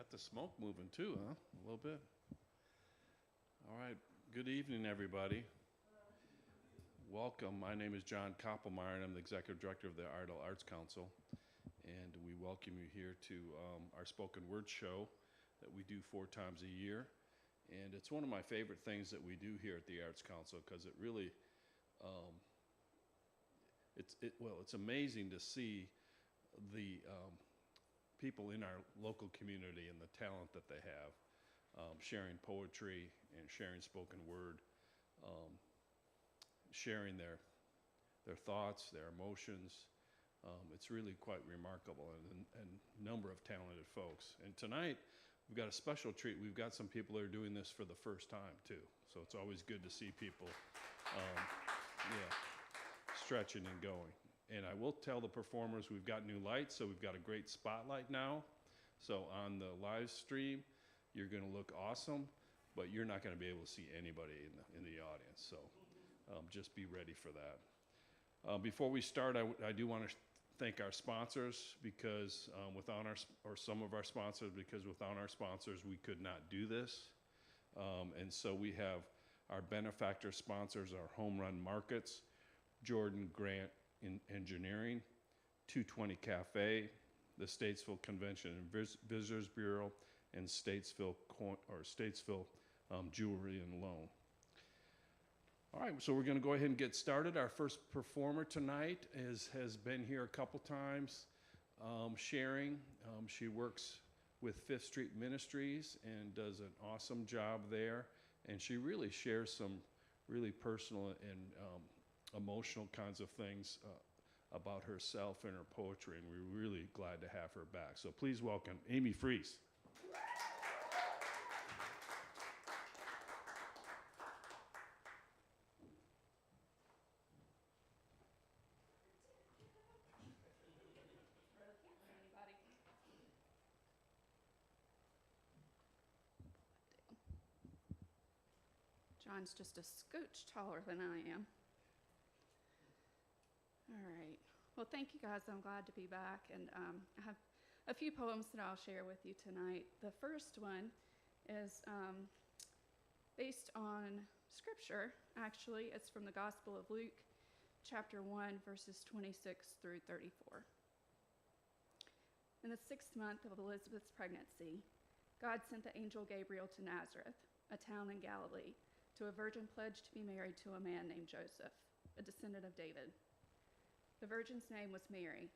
Got the smoke moving too, huh? A little bit. All right. Good evening, everybody. Welcome. My name is John Koppelmeyer, and I'm the Executive Director of the Ardell Arts Council. And we welcome you here to our spoken word show that we do 4 times a year. And it's one of my favorite things that we do here at the Arts Council because it really, it's amazing to see the people in our local community and the talent that they have, sharing poetry and sharing spoken word, sharing their thoughts, their emotions. It's really quite remarkable, and a number of talented folks. And tonight, we've got a special treat. We've got some people that are doing this for the first time, too. So it's always good to see people stretching and going. And I will tell the performers we've got new lights, so we've got a great spotlight now. So on the live stream, you're going to look awesome, but you're not going to be able to see anybody in the audience. So just be ready for that. Before we start, I do want to thank our sponsors because some of our sponsors, because without our sponsors, we could not do this. And so we have our benefactor sponsors, our home run markets, Jordan Grant in Engineering, 220 Cafe, the Statesville Convention and Visitors Bureau, and Statesville Jewelry and Loan. All right, so we're going to go ahead and get started. Our first performer tonight has been here a couple times, sharing. She works with Fifth Street Ministries and does an awesome job there. And she really shares some really personal and emotional kinds of things about herself and her poetry, and we're really glad to have her back. So please welcome Amy Freese. John's just a scooch taller than I am. All right. Well, thank you guys. I'm glad to be back. And I have a few poems that I'll share with you tonight. The first one is based on scripture, actually. It's from the Gospel of Luke, chapter 1, verses 26 through 34. In the 6th month of Elizabeth's pregnancy, God sent the angel Gabriel to Nazareth, a town in Galilee, to a virgin pledged to be married to a man named Joseph, a descendant of David. The virgin's name was Mary.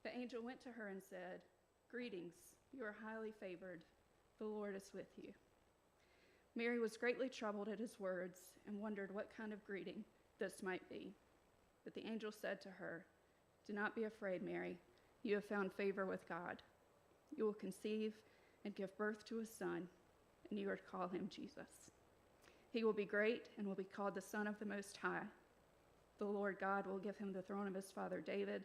The angel went to her and said, "Greetings, you are highly favored. The Lord is with you." Mary was greatly troubled at his words and wondered what kind of greeting this might be. But the angel said to her, "Do not be afraid, Mary. You have found favor with God. You will conceive and give birth to a son, and you are to call him Jesus. He will be great and will be called the Son of the Most High. The Lord God will give him the throne of his father David,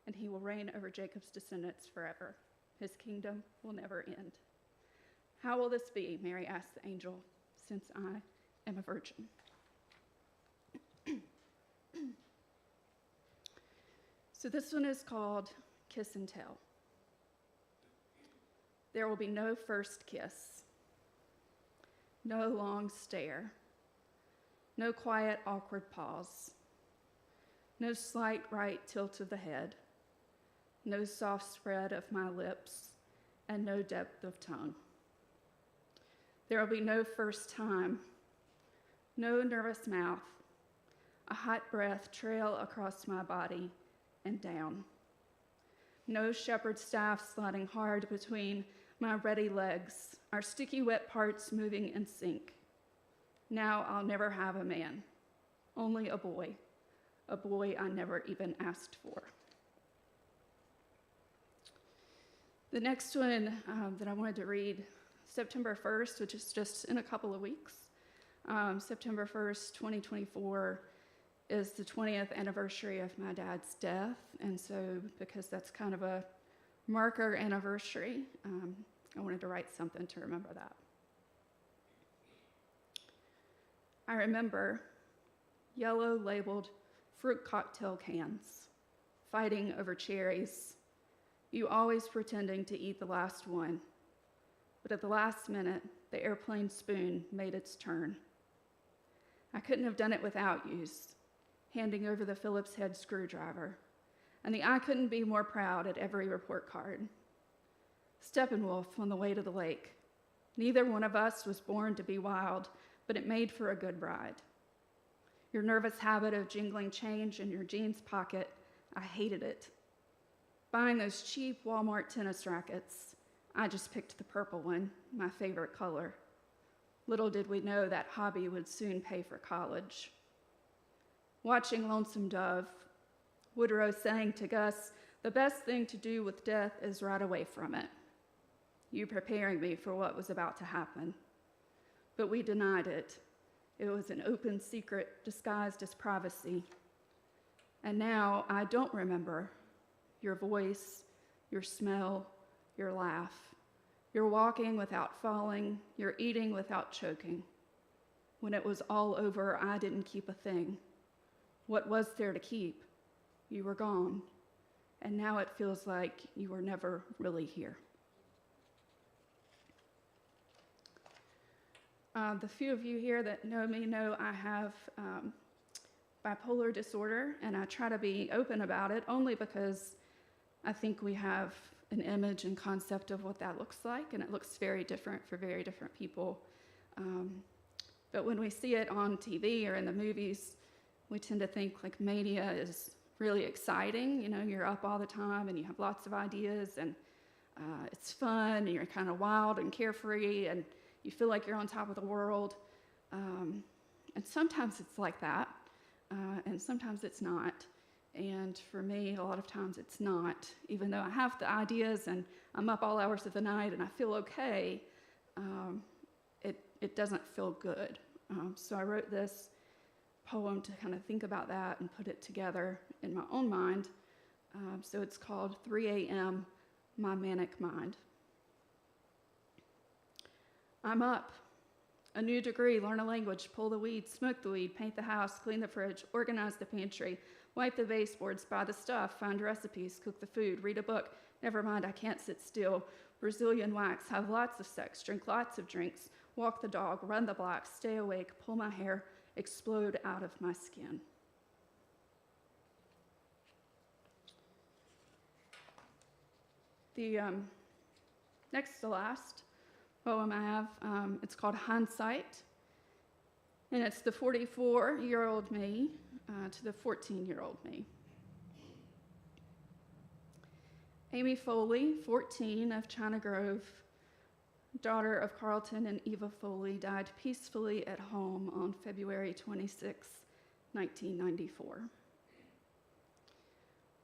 and he will reign over Jacob's descendants forever. His kingdom will never end." "How will this be?" Mary asked the angel, "since I am a virgin?" So this one is called Kiss and Tell. There will be no first kiss, no long stare, no quiet, awkward pause, no slight right tilt of the head, no soft spread of my lips, and no depth of tongue. There will be no first time, no nervous mouth, a hot breath trail across my body and down, no shepherd's staff sliding hard between my ready legs, our sticky wet parts moving in sync. Now I'll never have a man, only a boy I never even asked for. The next one that I wanted to read, September 1st, which is just in a couple of weeks. September 1st, 2024 is the 20th anniversary of my dad's death. And so because that's kind of a marker anniversary, I wanted to write something to remember that. I remember yellow labeled fruit cocktail cans, fighting over cherries, you always pretending to eat the last one, but at the last minute, the airplane spoon made its turn. I couldn't have done it without use, handing over the Phillips head screwdriver, and the I couldn't be more proud at every report card. Steppenwolf on the way to the lake. Neither one of us was born to be wild, but it made for a good ride. Your nervous habit of jingling change in your jeans pocket, I hated it. Buying those cheap Walmart tennis rackets, I just picked the purple one, my favorite color. Little did we know that hobby would soon pay for college. Watching Lonesome Dove, Woodrow saying to Gus, the best thing to do with death is ride away from it. You preparing me for what was about to happen. But we denied it. It was an open secret disguised as privacy. And now I don't remember your voice, your smell, your laugh. You're walking without falling. You're eating without choking. When it was all over, I didn't keep a thing. What was there to keep? You were gone. And now it feels like you were never really here. The few of you here that know me know I have bipolar disorder, and I try to be open about it only because I think we have an image and concept of what that looks like, and it looks very different for very different people. But when we see it on TV or in the movies, we tend to think like mania is really exciting. You know, you're up all the time and you have lots of ideas, and it's fun, and you're kind of wild and carefree, and you feel like you're on top of the world. And sometimes it's like that, and sometimes it's not. And for me, a lot of times it's not. Even though I have the ideas and I'm up all hours of the night and I feel okay, it doesn't feel good. So I wrote this poem to kind of think about that and put it together in my own mind. So it's called 3 a.m., My Manic Mind. I'm up. A new degree, learn a language, pull the weeds, smoke the weed, paint the house, clean the fridge, organize the pantry, wipe the baseboards, buy the stuff, find recipes, cook the food, read a book. Never mind, I can't sit still. Brazilian wax, have lots of sex, drink lots of drinks, walk the dog, run the block, stay awake, pull my hair, explode out of my skin. The next to last poem I have, it's called Hindsight, and it's the 44-year-old me to the 14-year-old me. Amy Foley, 14, of China Grove, daughter of Carlton and Eva Foley, died peacefully at home on February 26, 1994.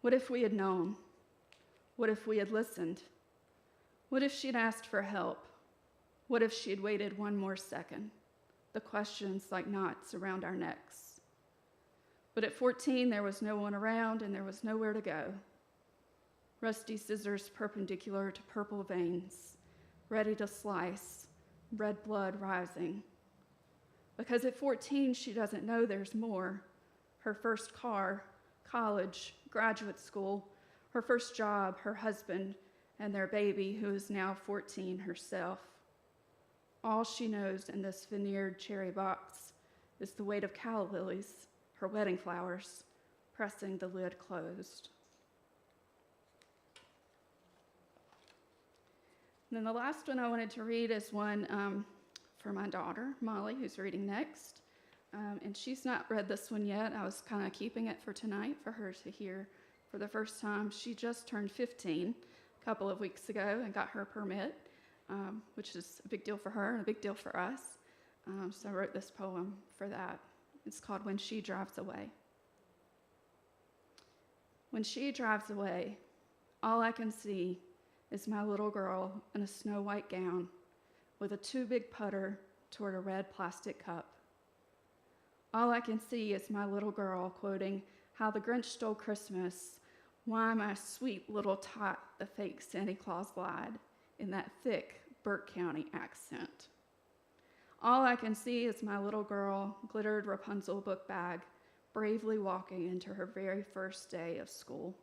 What if we had known? What if we had listened? What if she'd asked for help? What if she had waited one more second? The questions like knots around our necks. But at 14, there was no one around and there was nowhere to go. Rusty scissors perpendicular to purple veins, ready to slice, red blood rising. Because at 14, she doesn't know there's more. Her first car, college, graduate school, her first job, her husband, and their baby, who is now 14 herself. All she knows in this veneered cherry box is the weight of calla lilies, her wedding flowers, pressing the lid closed. And then the last one I wanted to read is one for my daughter, Molly, who's reading next. And she's not read this one yet. I was kind of keeping it for tonight for her to hear for the first time. She just turned 15 a couple of weeks ago and got her permit, which is a big deal for her and a big deal for us. So I wrote this poem for that. It's called When She Drives Away. When she drives away, all I can see is my little girl in a snow-white gown with a too big putter toward a red plastic cup. All I can see is my little girl quoting How the Grinch Stole Christmas, why my sweet little tot, the fake Santa Claus lied, in that thick Burke County accent. All I can see is my little girl, glittered Rapunzel book bag, bravely walking into her very first day of school.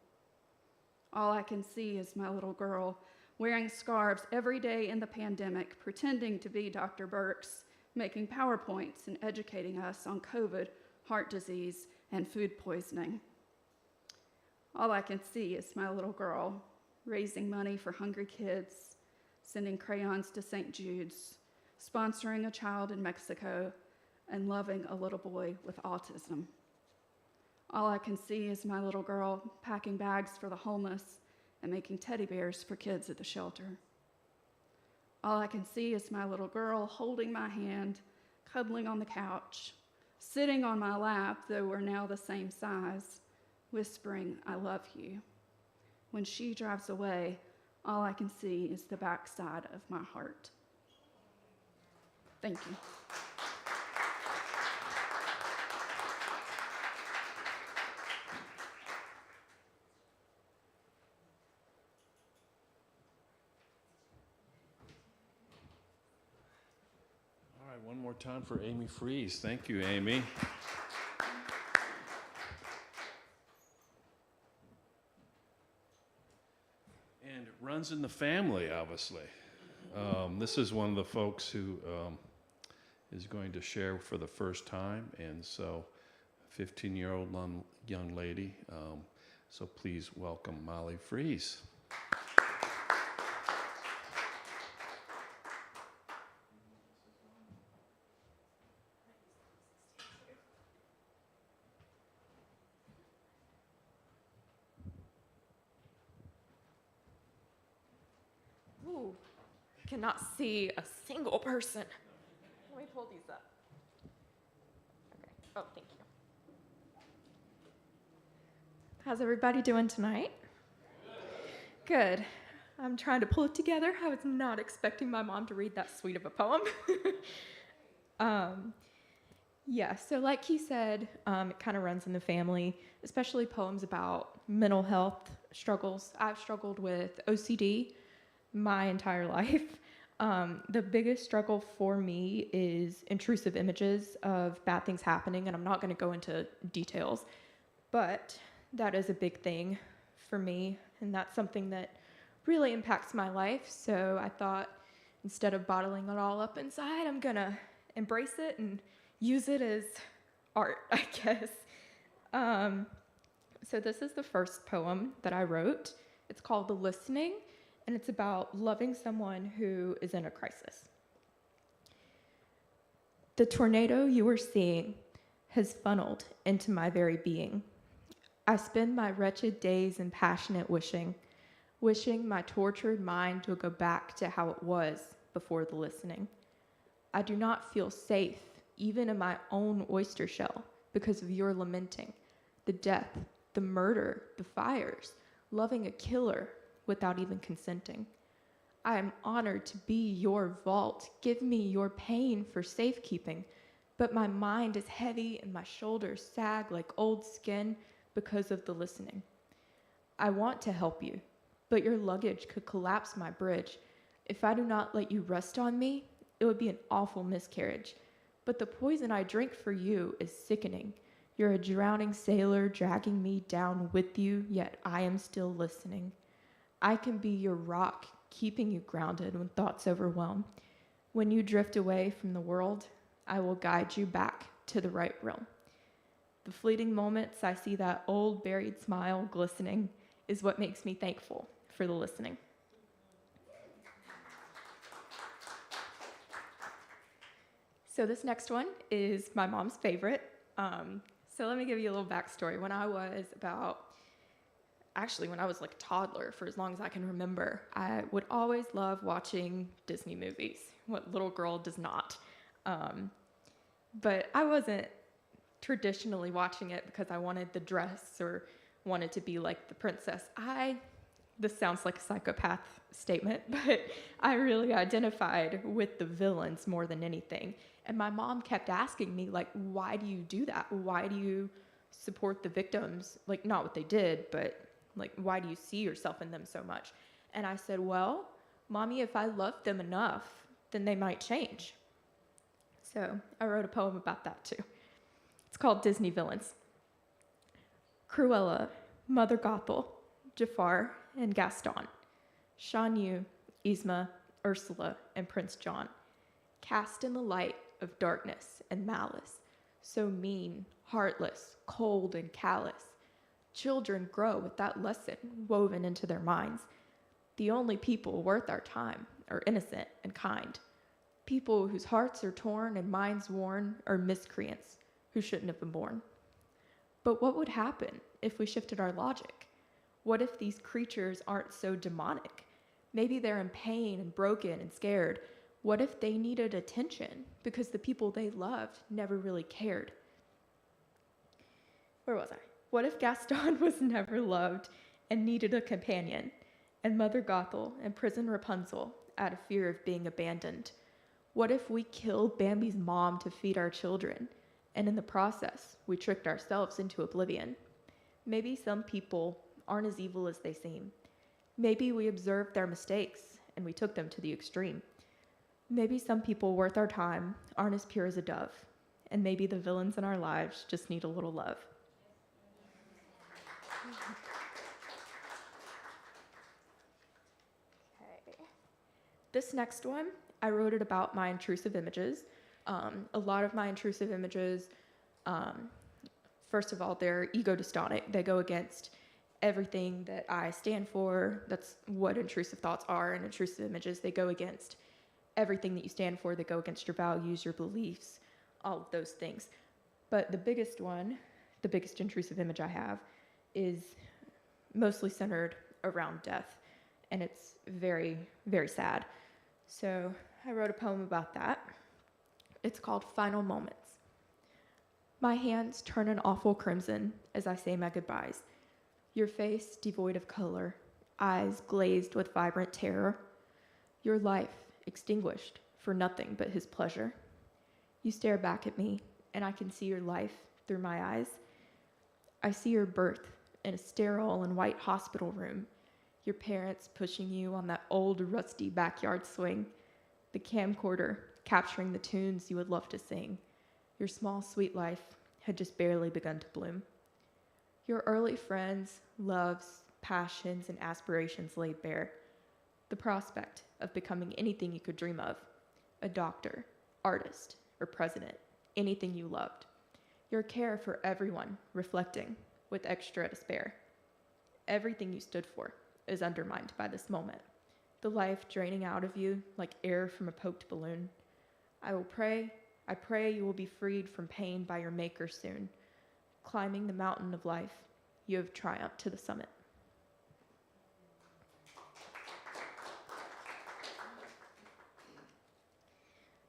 All I can see is my little girl wearing scarves every day in the pandemic, pretending to be Dr. Birx, making PowerPoints and educating us on COVID, heart disease, and food poisoning. All I can see is my little girl raising money for hungry kids, sending crayons to St. Jude's, sponsoring a child in Mexico, and loving a little boy with autism. All I can see is my little girl packing bags for the homeless and making teddy bears for kids at the shelter. All I can see is my little girl holding my hand, cuddling on the couch, sitting on my lap, though we're now the same size, whispering, "I love you." When she drives away, all I can see is the backside of my heart. Thank you. All right, one more time for Amy Fries. Thank you, Amy. And it runs in the family, obviously. This is one of the folks who is going to share for the first time, and so 15-year-old young lady. So please welcome Molly Fries. Ooh, cannot see a single person. Let me pull these up. Okay. Oh, thank you. How's everybody doing tonight? Good. I'm trying to pull it together. I was not expecting my mom to read that sweet of a poem. Yeah, so like he said, it kind of runs in the family, especially poems about mental health struggles. I've struggled with OCD my entire life. The biggest struggle for me is intrusive images of bad things happening, and I'm not going to go into details, but that is a big thing for me, and that's something that really impacts my life. So I thought instead of bottling it all up inside, I'm going to embrace it and use it as art, I guess. So this is the first poem that I wrote. It's called The Listening, and it's about loving someone who is in a crisis. The tornado you are seeing has funneled into my very being. I spend my wretched days in passionate wishing my tortured mind to go back to how it was before the listening. I do not feel safe, even in my own oyster shell, because of your lamenting, the death, the murder, the fires, loving a killer without even consenting. I am honored to be your vault. Give me your pain for safekeeping, but my mind is heavy and my shoulders sag like old skin because of the listening. I want to help you, but your luggage could collapse my bridge. If I do not let you rest on me, it would be an awful miscarriage. But the poison I drink for you is sickening. You're a drowning sailor dragging me down with you, yet I am still listening. I can be your rock, keeping you grounded when thoughts overwhelm. When you drift away from the world, I will guide you back to the right realm. The fleeting moments I see that old buried smile glistening is what makes me thankful for the listening. So this next one is my mom's favorite. So let me give you a little backstory. When I was like a toddler, for as long as I can remember, I would always love watching Disney movies. What little girl does not? But I wasn't traditionally watching it because I wanted the dress or wanted to be like the princess. This sounds like a psychopath statement, but I really identified with the villains more than anything. And my mom kept asking me, like, why do you do that? Why do you support the victims? Like, not what they did, but like, why do you see yourself in them so much? And I said, well, Mommy, if I loved them enough, then they might change. So I wrote a poem about that too. It's called Disney Villains. Cruella, Mother Gothel, Jafar, and Gaston. Shan Yu, Yzma, Ursula, and Prince John, cast in the light of darkness and malice, so mean, heartless, cold, and callous. Children grow with that lesson woven into their minds. The only people worth our time are innocent and kind. People whose hearts are torn and minds worn are miscreants who shouldn't have been born. But what would happen if we shifted our logic? What if these creatures aren't so demonic? Maybe they're in pain and broken and scared. What if they needed attention because the people they loved never really cared? Where was I? What if Gaston was never loved and needed a companion, and Mother Gothel and Prison Rapunzel out of fear of being abandoned? What if we killed Bambi's mom to feed our children, and in the process, we tricked ourselves into oblivion? Maybe some people aren't as evil as they seem. Maybe we observed their mistakes and we took them to the extreme. Maybe some people worth our time aren't as pure as a dove, and maybe the villains in our lives just need a little love. Okay. This next one, I wrote it about my intrusive images. A lot of my intrusive images, first of all, they're ego-dystonic. They go against everything that I stand for. That's what intrusive thoughts are, and intrusive images. They go against everything that you stand for. They go against your values, your beliefs, all of those things. But the biggest one, the biggest intrusive image I have, is mostly centered around death, and it's very, very sad. So I wrote a poem about that. It's called Final Moments. My hands turn an awful crimson as I say my goodbyes. Your face devoid of color, eyes glazed with vibrant terror. Your life extinguished for nothing but his pleasure. You stare back at me, and I can see your life through my eyes. I see your birth in a sterile and white hospital room, your parents pushing you on that old rusty backyard swing, the camcorder capturing the tunes you would love to sing. Your small, sweet life had just barely begun to bloom. Your early friends, loves, passions, and aspirations laid bare. The prospect of becoming anything you could dream of, a doctor, artist, or president, anything you loved. Your care for everyone reflecting with extra to spare. Everything you stood for is undermined by this moment. The life draining out of you like air from a poked balloon. I pray you will be freed from pain by your maker soon. Climbing the mountain of life, you have triumphed to the summit.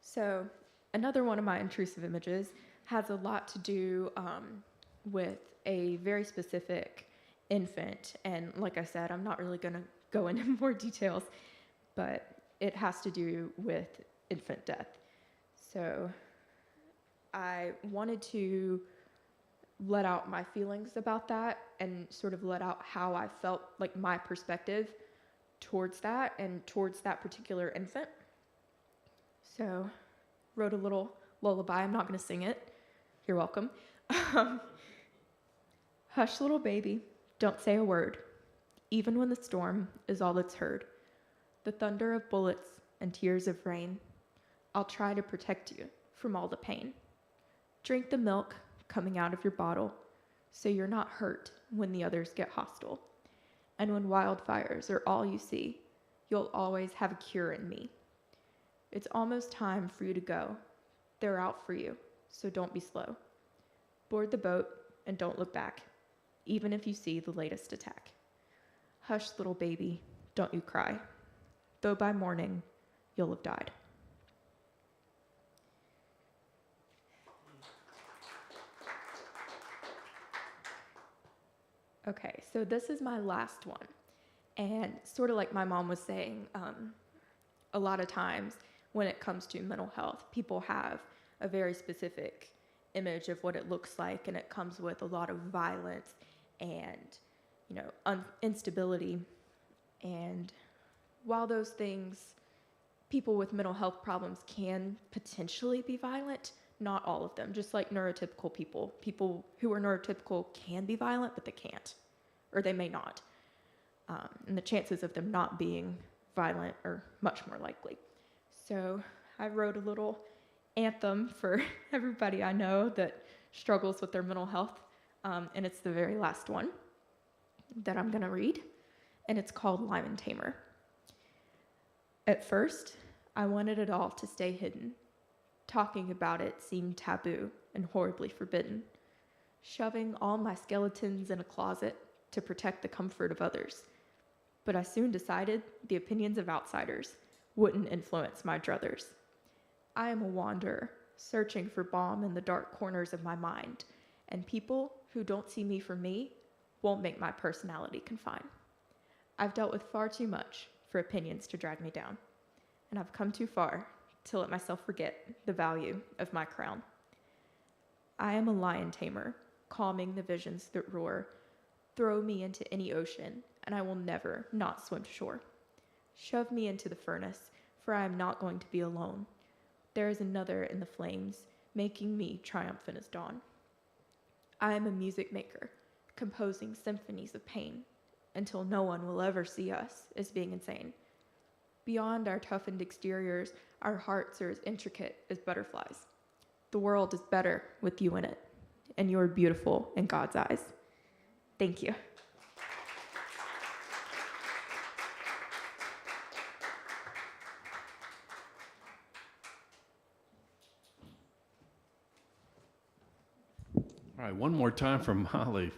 So another one of my intrusive images has a lot to do with a very specific infant. And like I said, I'm not really going to go into more details, but it has to do with infant death. So I wanted to let out my feelings about that and sort of let out how I felt, like my perspective towards that and towards that particular infant. So wrote a little lullaby. I'm not going to sing it. You're welcome. Hush, little baby, don't say a word, even when the storm is all that's heard. The thunder of bullets and tears of rain, I'll try to protect you from all the pain. Drink the milk coming out of your bottle so you're not hurt when the others get hostile. And when wildfires are all you see, you'll always have a cure in me. It's almost time for you to go. They're out for you, so don't be slow. Board the boat and don't look back, even if you see the latest attack. Hush, little baby, don't you cry, though by morning you'll have died. Okay, so this is my last one. And sort of like my mom was saying, a lot of times when it comes to mental health, people have a very specific image of what it looks like, and it comes with a lot of violence and, instability. And while those things, people with mental health problems can potentially be violent, not all of them. Just like neurotypical people who are neurotypical can be violent, but they can't, or they may not. and the chances of them not being violent are much more likely. So I wrote a little anthem for everybody I know that struggles with their mental health, and it's the very last one that I'm going to read, and it's called Lyman Tamer. At first, I wanted it all to stay hidden. Talking about it seemed taboo and horribly forbidden. Shoving all my skeletons in a closet to protect the comfort of others. But I soon decided the opinions of outsiders wouldn't influence my druthers. I am a wanderer, searching for balm in the dark corners of my mind, and people who don't see me for me won't make my personality confine. I've dealt with far too much for opinions to drag me down, and I've come too far to let myself forget the value of my crown. I am a lion tamer, calming the visions that roar. Throw me into any ocean, and I will never not swim to shore. Shove me into the furnace, for I am not going to be alone. There is another in the flames, making me triumphant as dawn. I am a music maker, composing symphonies of pain, until no one will ever see us as being insane. Beyond our toughened exteriors, our hearts are as intricate as butterflies. The world is better with you in it, and you are beautiful in God's eyes. Thank you. All right, one more time from Molly.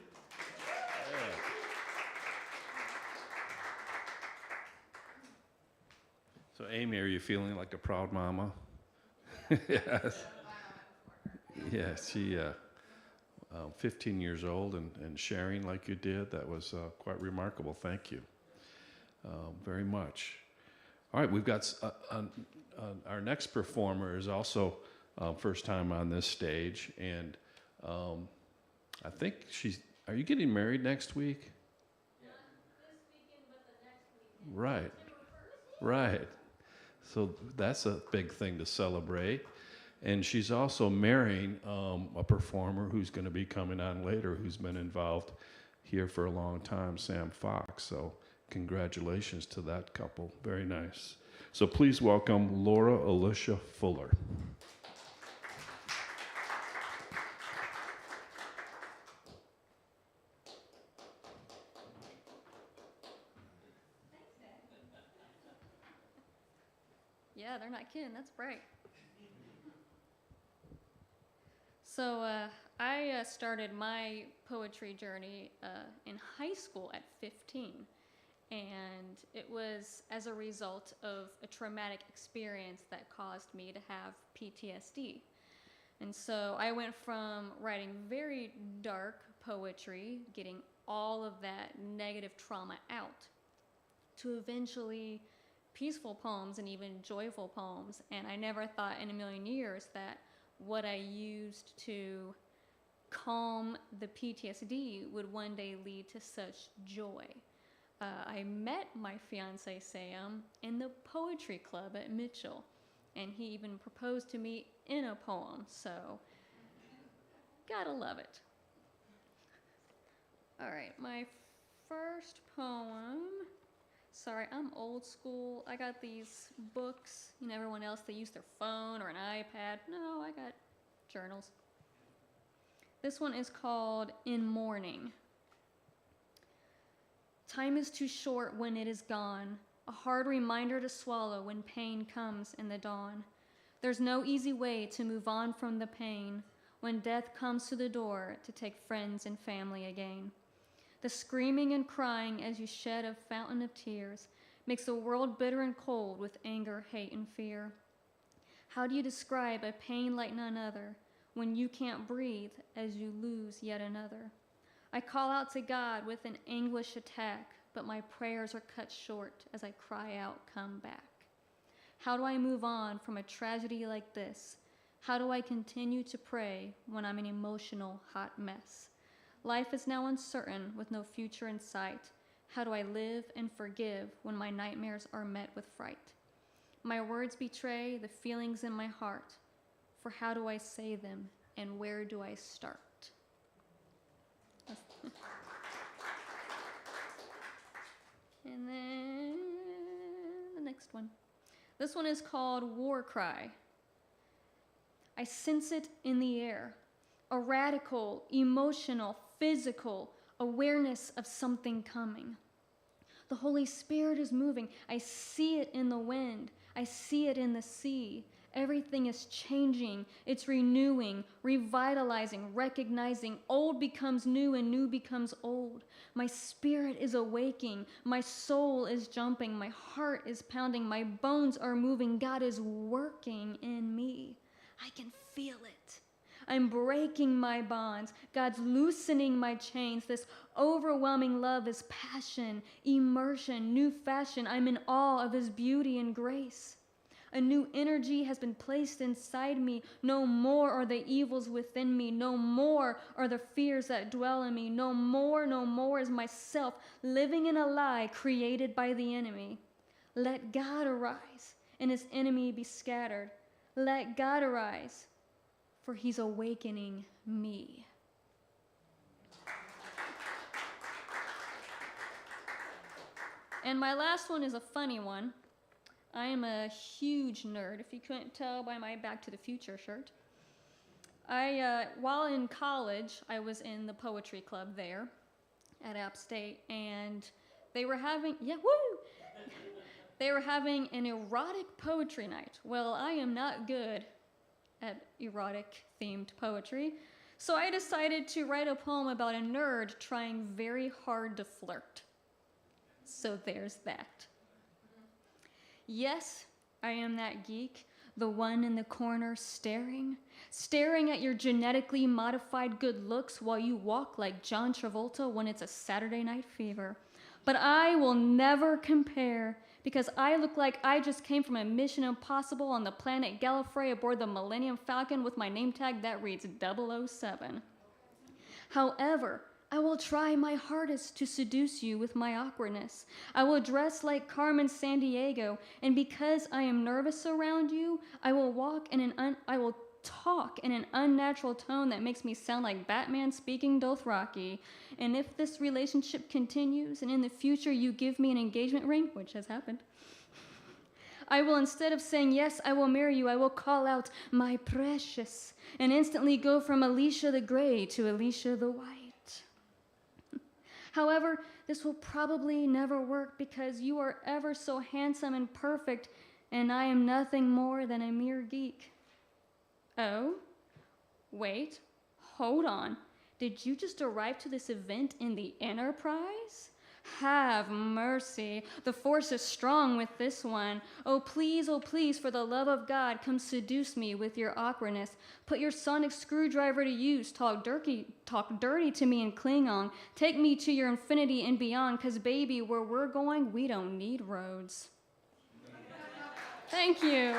So, Amy, are you feeling like a proud mama? Yes. Yes, she, 15 years old and sharing like you did, that was quite remarkable. Thank you very much. All right, we've got our next performer is also first time on this stage, and I think are you getting married next week? Not this weekend, but the next weekend. Right, right. So that's a big thing to celebrate. And she's also marrying a performer who's going to be coming on later, who's been involved here for a long time, Sam Fox. So congratulations to that couple. Very nice. So please welcome Laura Alicia Fuller. Yeah, they're not kidding. That's bright. So I started my poetry journey in high school at 15. And it was as a result of a traumatic experience that caused me to have PTSD. And so I went from writing very dark poetry, getting all of that negative trauma out, to eventually peaceful poems and even joyful poems. And I never thought in a million years that what I used to calm the PTSD would one day lead to such joy. I met my fiance Sam in the poetry club at Mitchell, and he even proposed to me in a poem, so gotta love it. All right, my first poem. Sorry, I'm old school. I got these books. You know, everyone else, they use their phone or an iPad. No, I got journals. This one is called In Mourning. Time is too short when it is gone, a hard reminder to swallow when pain comes in the dawn. There's no easy way to move on from the pain when death comes to the door to take friends and family again. The screaming and crying as you shed a fountain of tears makes the world bitter and cold with anger, hate, and fear. How do you describe a pain like none other when you can't breathe as you lose yet another? I call out to God with an anguish attack, but my prayers are cut short as I cry out, come back. How do I move on from a tragedy like this? How do I continue to pray when I'm an emotional hot mess? Life is now uncertain with no future in sight. How do I live and forgive when my nightmares are met with fright? My words betray the feelings in my heart, for how do I say them and where do I start? And then the next one. This one is called War Cry. I sense it in the air. A radical, emotional, physical awareness of something coming. The Holy Spirit is moving. I see it in the wind. I see it in the sea. Everything is changing. It's renewing, revitalizing, recognizing. Old becomes new and new becomes old. My spirit is awaking. My soul is jumping. My heart is pounding. My bones are moving. God is working in me. I can feel it. I'm breaking my bonds. God's loosening my chains. This overwhelming love is passion, immersion, new fashion. I'm in awe of his beauty and grace. A new energy has been placed inside me. No more are the evils within me. No more are the fears that dwell in me. No more is myself living in a lie created by the enemy. Let God arise and his enemy be scattered. Let God arise, for he's awakening me. And my last one is a funny one. I am a huge nerd, if you couldn't tell by my Back to the Future shirt. While in college, I was in the poetry club there at App State, and they were having, they were having an erotic poetry night. Well, I am not good at erotic-themed poetry, so I decided to write a poem about a nerd trying very hard to flirt. So there's that. Yes, I am that geek, the one in the corner staring at your genetically modified good looks while you walk like John Travolta when it's a Saturday Night Fever. But I will never compare, because I look like I just came from a Mission Impossible on the planet Gallifrey aboard the Millennium Falcon with my name tag that reads 007. However, I will try my hardest to seduce you with my awkwardness. I will dress like Carmen Sandiego, and because I am nervous around you, I will talk in an unnatural tone that makes me sound like Batman speaking Dothraki. And if this relationship continues, and in the future you give me an engagement ring, which has happened, I will, instead of saying, yes, I will marry you, I will call out, my precious, and instantly go from Alicia the Gray to Alicia the White. However, this will probably never work because you are ever so handsome and perfect, and I am nothing more than a mere geek. Oh, wait, hold on. Did you just arrive to this event in the Enterprise? Have mercy. The force is strong with this one. Oh, please, for the love of God, come seduce me with your awkwardness. Put your sonic screwdriver to use. Talk dirty to me in Klingon. Take me to your infinity and beyond, because, baby, where we're going, we don't need roads. Thank you.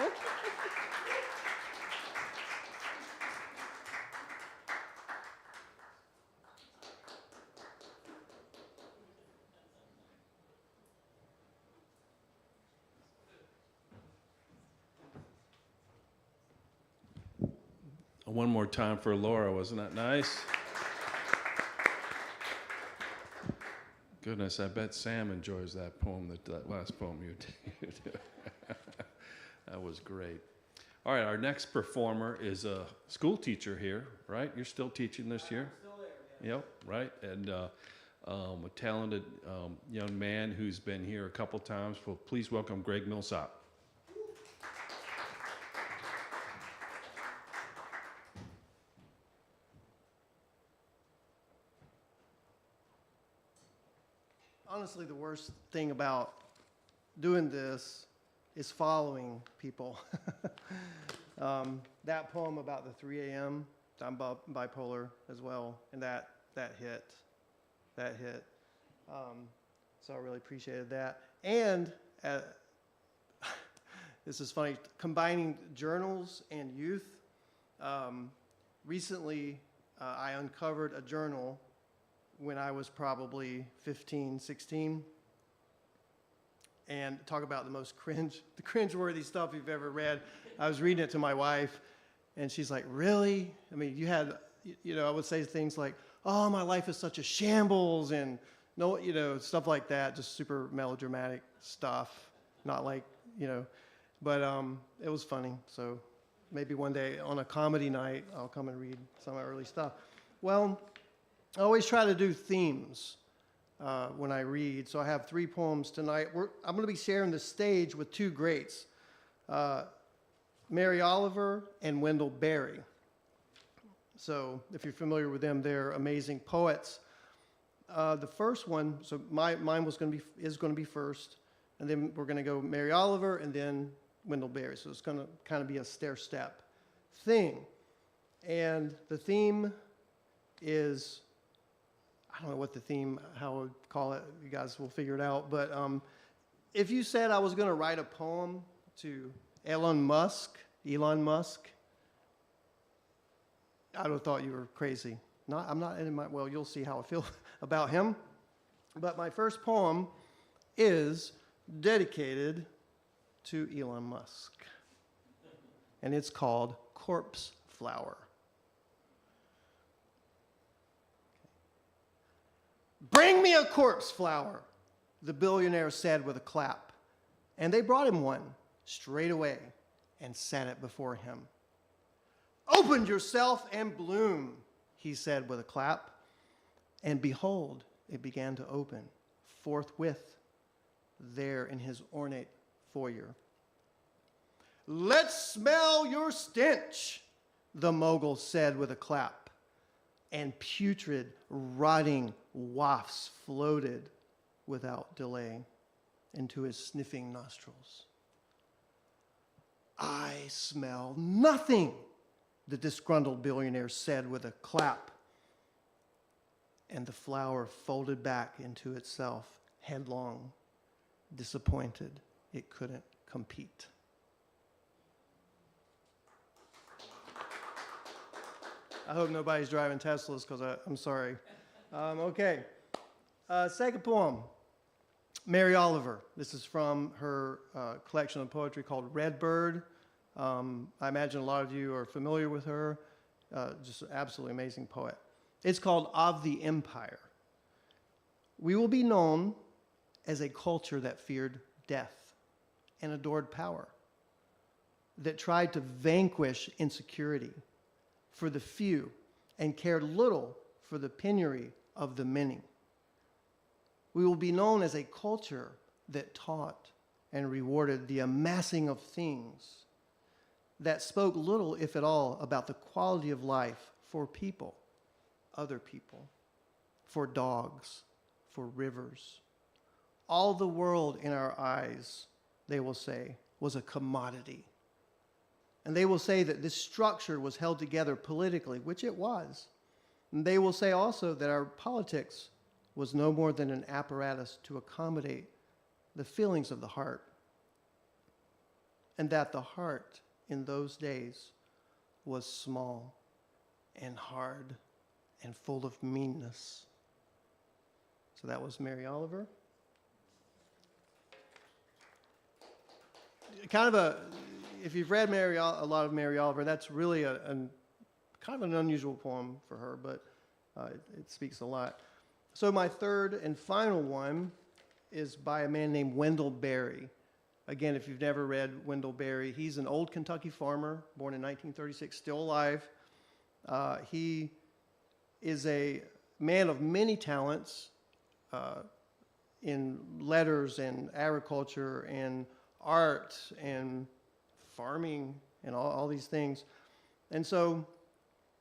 One more time for Laura, wasn't that nice? Goodness, I bet Sam enjoys that poem, that last poem you did. That was great. All right, our next performer is a school teacher here, right? You're still teaching this year? I'm still there, yeah. Yep, right. And a talented young man who's been here a couple times. Well, please welcome Greg Millsop. Honestly, the worst thing about doing this is following people. That poem about the 3 a.m., I'm bipolar as well, and that hit. So I really appreciated that. And this is funny, combining journals and youth. Recently, I uncovered a journal when I was probably 15, 16, and talk about the most cringe-worthy stuff you've ever read. I was reading it to my wife, and she's like, really? I mean, I would say things like, oh, my life is such a shambles, and No, stuff like that, just super melodramatic stuff. Not like, but it was funny. So maybe one day on a comedy night, I'll come and read some of my early stuff. Well, I always try to do themes when I read. So I have 3 poems tonight. I'm going to be sharing the stage with 2 greats, Mary Oliver and Wendell Berry. So if you're familiar with them, they're amazing poets. The first one, so mine is going to be first, and then we're going to go Mary Oliver and then Wendell Berry. So it's going to kind of be a stair-step thing. And the theme is, I don't know what the theme, how I would call it. You guys will figure it out. But if you said I was going to write a poem to Elon Musk, I would have thought you were crazy. I'm not in my, well, you'll see how I feel about him. But my first poem is dedicated to Elon Musk. And it's called Corpse Flower. Bring me a corpse flower, the billionaire said with a clap. And they brought him one straight away and set it before him. Open yourself and bloom, he said with a clap. And behold, it began to open forthwith there in his ornate foyer. Let's smell your stench, the mogul said with a clap. And putrid, rotting wafts floated without delay into his sniffing nostrils. I smell nothing, the disgruntled billionaire said with a clap. And the flower folded back into itself, headlong, disappointed it couldn't compete. I hope nobody's driving Teslas because I'm sorry. Okay. Second poem, Mary Oliver. This is from her collection of poetry called Redbird. I imagine a lot of you are familiar with her. Just an absolutely amazing poet. It's called Of the Empire. We will be known as a culture that feared death and adored power, that tried to vanquish insecurity for the few and cared little for the penury of the many. We will be known as a culture that taught and rewarded the amassing of things, that spoke little, if at all, about the quality of life for people, other people, for dogs, for rivers. All the world in our eyes, they will say, was a commodity. And they will say that this structure was held together politically, which it was. And they will say also that our politics was no more than an apparatus to accommodate the feelings of the heart. And that the heart in those days was small and hard and full of meanness. So that was Mary Oliver. If you've read a lot of Mary Oliver, that's really a kind of an unusual poem for her, but it speaks a lot. So my third and final one is by a man named Wendell Berry. Again, if you've never read Wendell Berry, he's an old Kentucky farmer, born in 1936, still alive. He is a man of many talents in letters and agriculture and art and farming and all these things. And so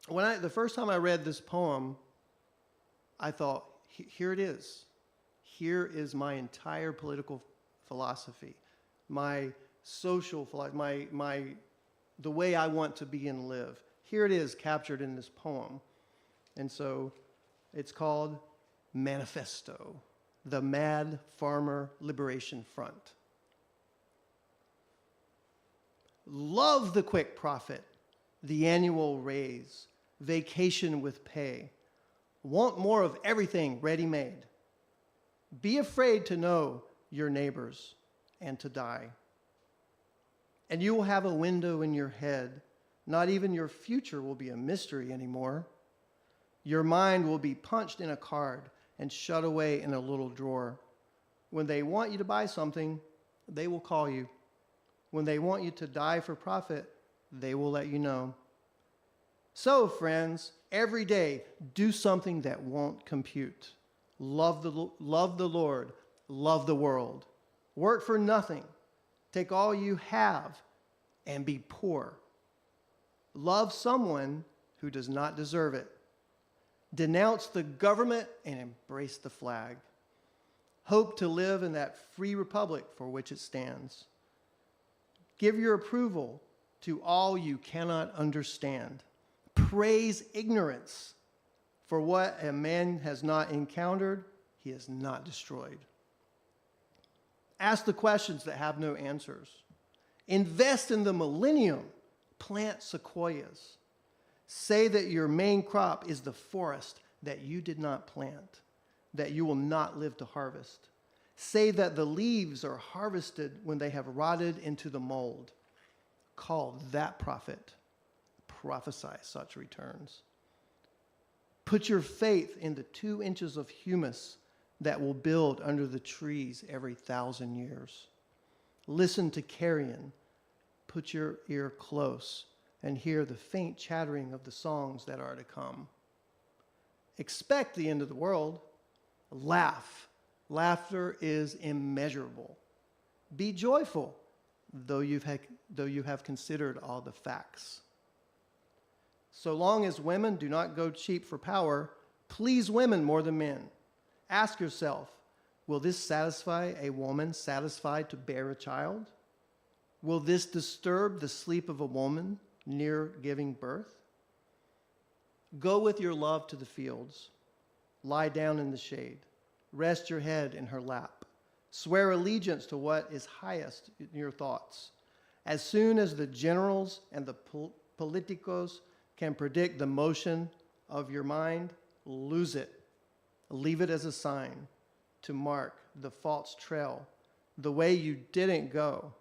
the first time I read this poem, I thought, here it is. Here is my entire political philosophy, my social philosophy, the way I want to be and live. Here it is captured in this poem. And so it's called Manifesto, the Mad Farmer Liberation Front. Love the quick profit, the annual raise, vacation with pay. Want more of everything ready-made. Be afraid to know your neighbors and to die. And you will have a window in your head. Not even your future will be a mystery anymore. Your mind will be punched in a card and shut away in a little drawer. When they want you to buy something, they will call you. When they want you to die for profit, they will let you know. So, friends, every day, do something that won't compute. Love the Lord, love the world. Work for nothing. Take all you have and be poor. Love someone who does not deserve it. Denounce the government and embrace the flag. Hope to live in that free republic for which it stands. Give your approval to all you cannot understand. Praise ignorance, for what a man has not encountered, he has not destroyed. Ask the questions that have no answers. Invest in the millennium. Plant sequoias. Say that your main crop is the forest that you did not plant, that you will not live to harvest. Say that the leaves are harvested when they have rotted into the mold. Call that prophet. Prophesy such returns. Put your faith in the 2 inches of humus that will build under the trees every 1,000 years. Listen to carrion. Put your ear close and hear the faint chattering of the songs that are to come. Expect the end of the world. Laugh. Laughter is immeasurable. Be joyful, though you have considered all the facts. So long as women do not go cheap for power, please women more than men. Ask yourself, will this satisfy a woman satisfied to bear a child? Will this disturb the sleep of a woman near giving birth? Go with your love to the fields. Lie down in the shade. Rest your head in her lap. Swear allegiance to what is highest in your thoughts. As soon as the generals and the politicos can predict the motion of your mind, lose it. Leave it as a sign to mark the false trail, the way you didn't go.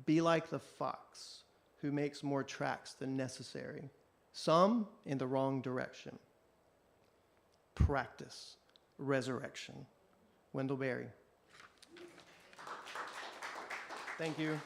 Be like the fox who makes more tracks than necessary, some in the wrong direction. Practice resurrection. Wendell Berry. Thank you.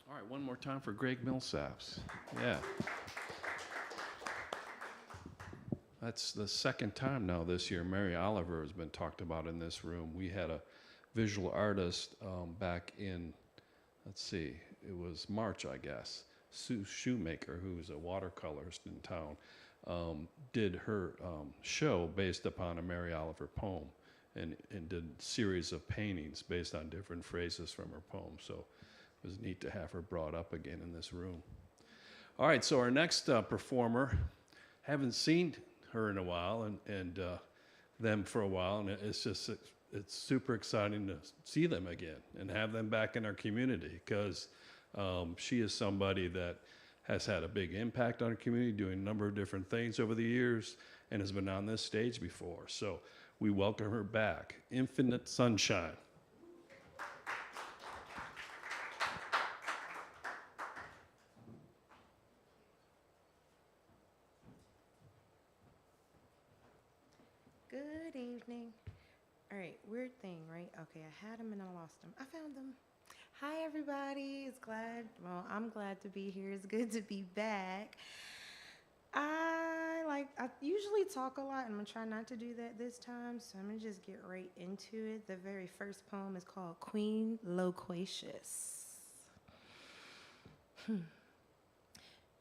All right, one more time for Greg Millsaps. Yeah. That's the second time now this year Mary Oliver has been talked about in this room. We had a visual artist back in, let's see, it was March, I guess. Sue Shoemaker, who's a watercolorist in town, did her show based upon a Mary Oliver poem and did a series of paintings based on different phrases from her poem. So it was neat to have her brought up again in this room. All right, so our next performer, haven't seen her in a while and them for a while, and it's super exciting to see them again and have them back in our community, because she is somebody that has had a big impact on our community, doing a number of different things over the years, and has been on this stage before. So we welcome her back. Infinite Sunshine. Good evening. All right, weird thing, right? Okay, I had them and I lost them. I found them. Hi, everybody. I'm glad to be here. It's good to be back. I usually talk a lot, and I'm going to try not to do that this time, so I'm going to just get right into it. The very first poem is called Queen Loquacious.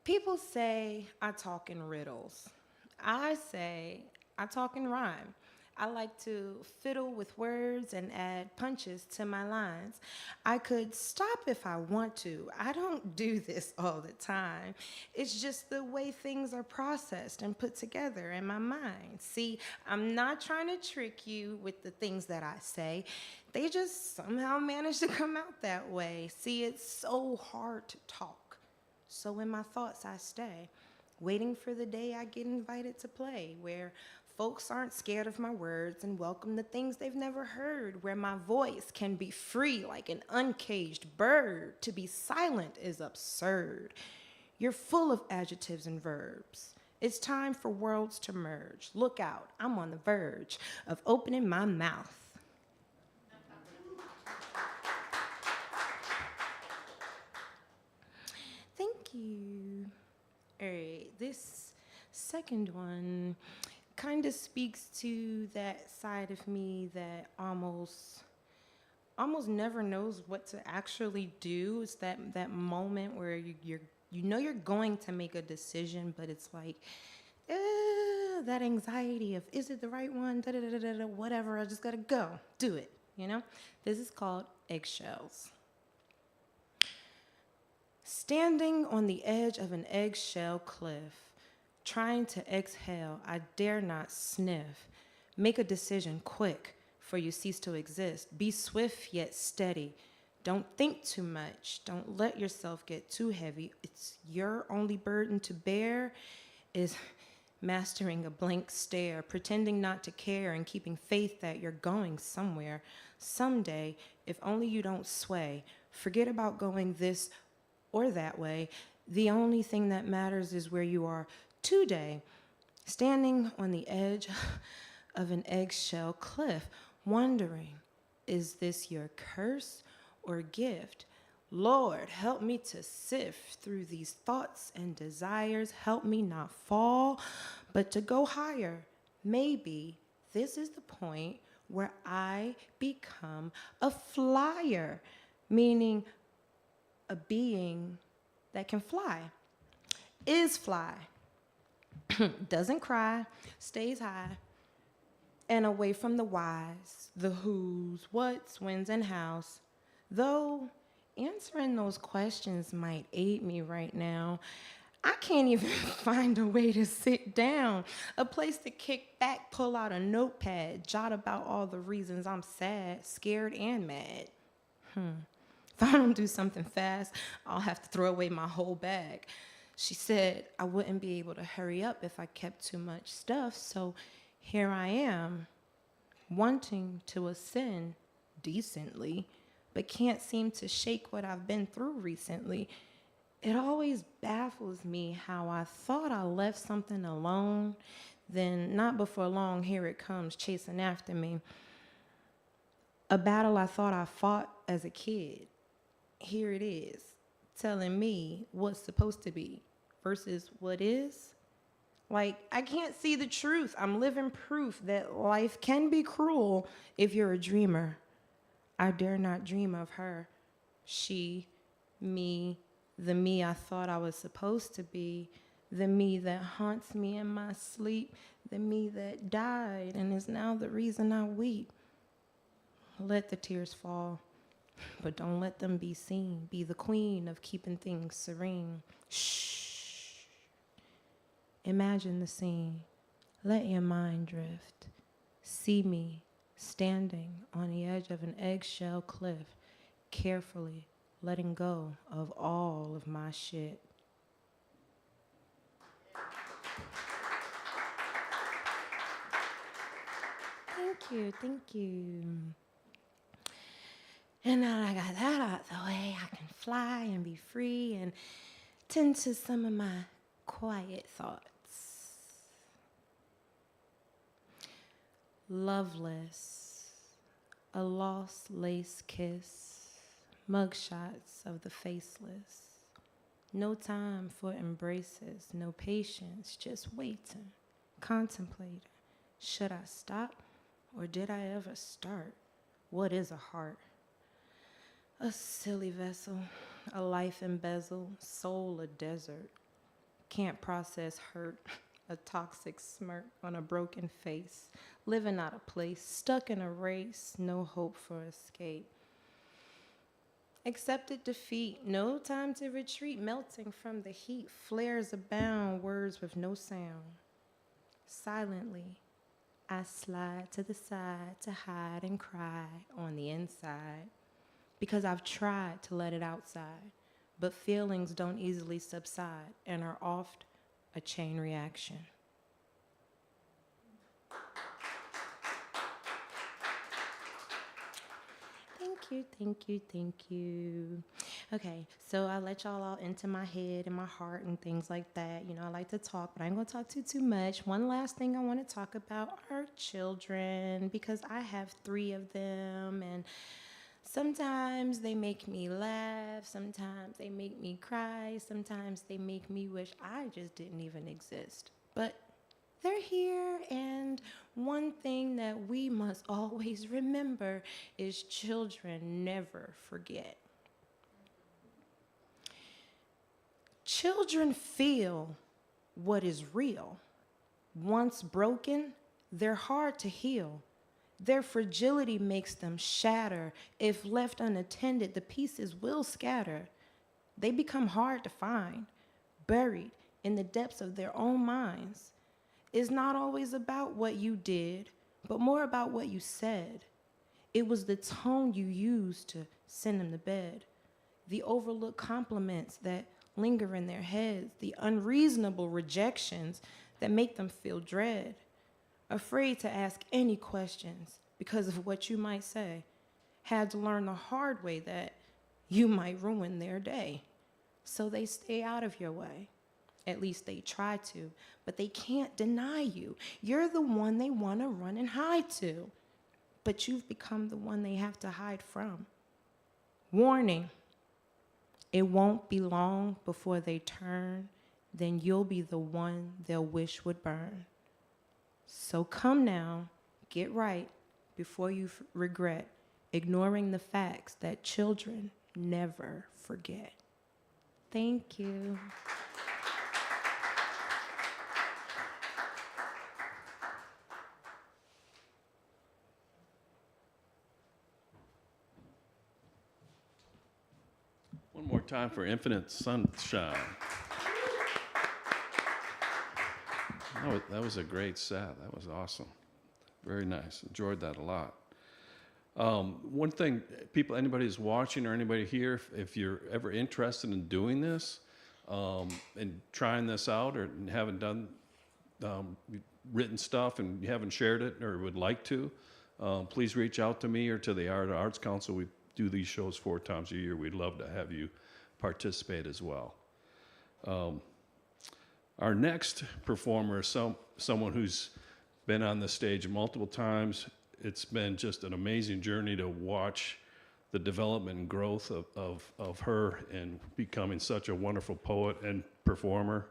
People say I talk in riddles. I say I talk in rhyme. I like to fiddle with words and add punches to my lines. I could stop if I want to. I don't do this all the time. It's just the way things are processed and put together in my mind. See, I'm not trying to trick you with the things that I say. They just somehow manage to come out that way. See, it's so hard to talk. So in my thoughts I stay, waiting for the day I get invited to play, where folks aren't scared of my words and welcome the things they've never heard, where my voice can be free like an uncaged bird. To be silent is absurd. You're full of adjectives and verbs. It's time for worlds to merge. Look out, I'm on the verge of opening my mouth. Thank you. All right, this second one kind of speaks to that side of me that almost never knows what to actually do. It's that moment where you know you're going to make a decision, but it's like that anxiety of, is it the right one? Da, da, da, da, da, whatever, I just gotta go do it, you know? This is called eggshells. Standing on the edge of an eggshell cliff, trying to exhale, I dare not sniff. Make a decision quick, for you cease to exist. Be swift yet steady. Don't think too much. Don't let yourself get too heavy. It's your only burden to bear is mastering a blank stare, pretending not to care and keeping faith that you're going somewhere. Someday, if only you don't sway, forget about going this or that way. The only thing that matters is where you are today, standing on the edge of an eggshell cliff, wondering, is this your curse or gift? Lord, help me to sift through these thoughts and desires. Help me not fall, but to go higher. Maybe this is the point where I become a flyer, meaning a being that can fly, is fly, doesn't cry, stays high, and away from the whys, the whos, whats, whens, and hows. Though answering those questions might aid me right now, I can't even find a way to sit down, a place to kick back, pull out a notepad, jot about all the reasons I'm sad, scared, and mad. If I don't do something fast, I'll have to throw away my whole bag. She said I wouldn't be able to hurry up if I kept too much stuff, so here I am, wanting to ascend decently, but can't seem to shake what I've been through recently. It always baffles me how I thought I left something alone, then not before long, here it comes chasing after me. A battle I thought I fought as a kid. Here it is, telling me what's supposed to be versus what is. Like, I can't see the truth. I'm living proof that life can be cruel if you're a dreamer. I dare not dream of her. She, me, the me I thought I was supposed to be, the me that haunts me in my sleep, the me that died and is now the reason I weep. Let the tears fall, but don't let them be seen. Be the queen of keeping things serene. Shh. Imagine the scene. Let your mind drift. See me standing on the edge of an eggshell cliff, carefully letting go of all of my shit. Thank you. And now I got that out the way, I can fly and be free and tend to some of my quiet thoughts. Loveless, a lost lace kiss, mugshots of the faceless. No time for embraces, no patience, just waiting, contemplating. Should I stop or did I ever start? What is a heart? A silly vessel, a life embezzled, soul a desert. Can't process hurt, a toxic smirk on a broken face. Living out of place, stuck in a race, no hope for escape. Accepted defeat, no time to retreat, melting from the heat. Flares abound, words with no sound. Silently, I slide to the side to hide and cry on the inside. Because I've tried to let it outside, but feelings don't easily subside and are oft a chain reaction. you, thank you, thank you. Okay, so I let y'all all into my head and my heart and things like that. You know, I like to talk, but I ain't gonna talk too much. One last thing I want to talk about are children, because I have 3 of them, and sometimes they make me laugh, sometimes they make me cry, sometimes they make me wish I just didn't even exist. But they're here, and one thing that we must always remember is children never forget. Children feel what is real. Once broken, they're hard to heal. Their fragility makes them shatter. If left unattended, the pieces will scatter. They become hard to find, buried in the depths of their own minds. It's not always about what you did, but more about what you said. It was the tone you used to send them to bed, the overlooked compliments that linger in their heads, the unreasonable rejections that make them feel dread, afraid to ask any questions because of what you might say, had to learn the hard way that you might ruin their day. So they stay out of your way. At least they try to, but they can't deny you. You're the one they want to run and hide to, but you've become the one they have to hide from. Warning, it won't be long before they turn, then you'll be the one they'll wish would burn. So come now, get right before you regret ignoring the facts that children never forget. Thank you. One more time for Infinite Sunshine. That was a great set. That was awesome. Very nice. Enjoyed that a lot. One thing, people, anybody who's watching or anybody here, if you're ever interested in doing this and trying this out or haven't done written stuff and you haven't shared it or would like to, please reach out to me or to the Arts Council. We do these shows 4 times a year. We'd love to have you participate as well. Our next performer is someone who's been on the stage multiple times. It's been just an amazing journey to watch the development and growth of her and becoming such a wonderful poet and performer.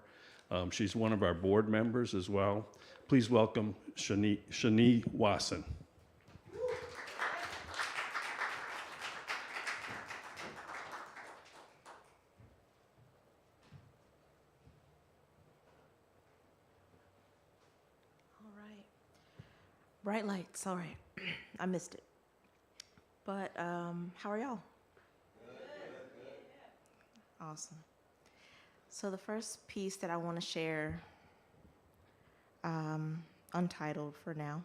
She's one of our board members as well. Please welcome Shani Wasson. Bright lights, all right. I missed it. But how are y'all? Awesome. So the first piece that I want to share, untitled for now.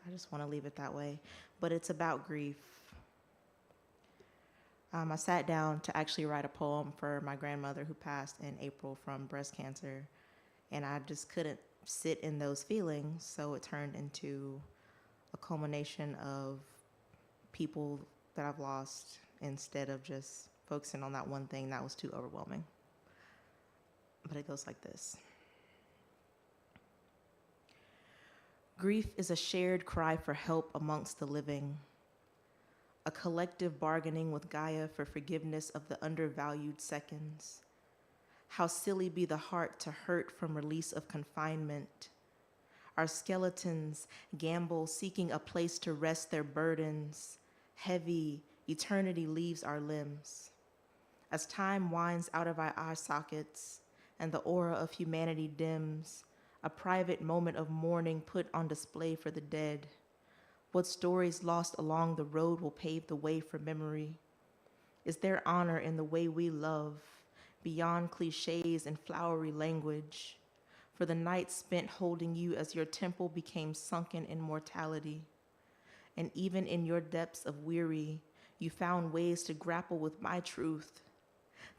I just want to leave it that way. But it's about grief. I sat down to actually write a poem for my grandmother who passed in April from breast cancer. And I just couldn't sit in those feelings, so it turned into a culmination of people that I've lost instead of just focusing on that one thing that was too overwhelming. But it goes like this. Grief is a shared cry for help amongst the living, a collective bargaining with Gaia for forgiveness of the undervalued seconds. How silly be the heart to hurt from release of confinement. Our skeletons gamble, seeking a place to rest their burdens. Heavy, eternity leaves our limbs. As time winds out of our eye sockets and the aura of humanity dims, a private moment of mourning put on display for the dead. What stories lost along the road will pave the way for memory? Is there honor in the way we love? Beyond cliches and flowery language, for the night spent holding you as your temple became sunken in mortality. And even in your depths of weary, you found ways to grapple with my truth.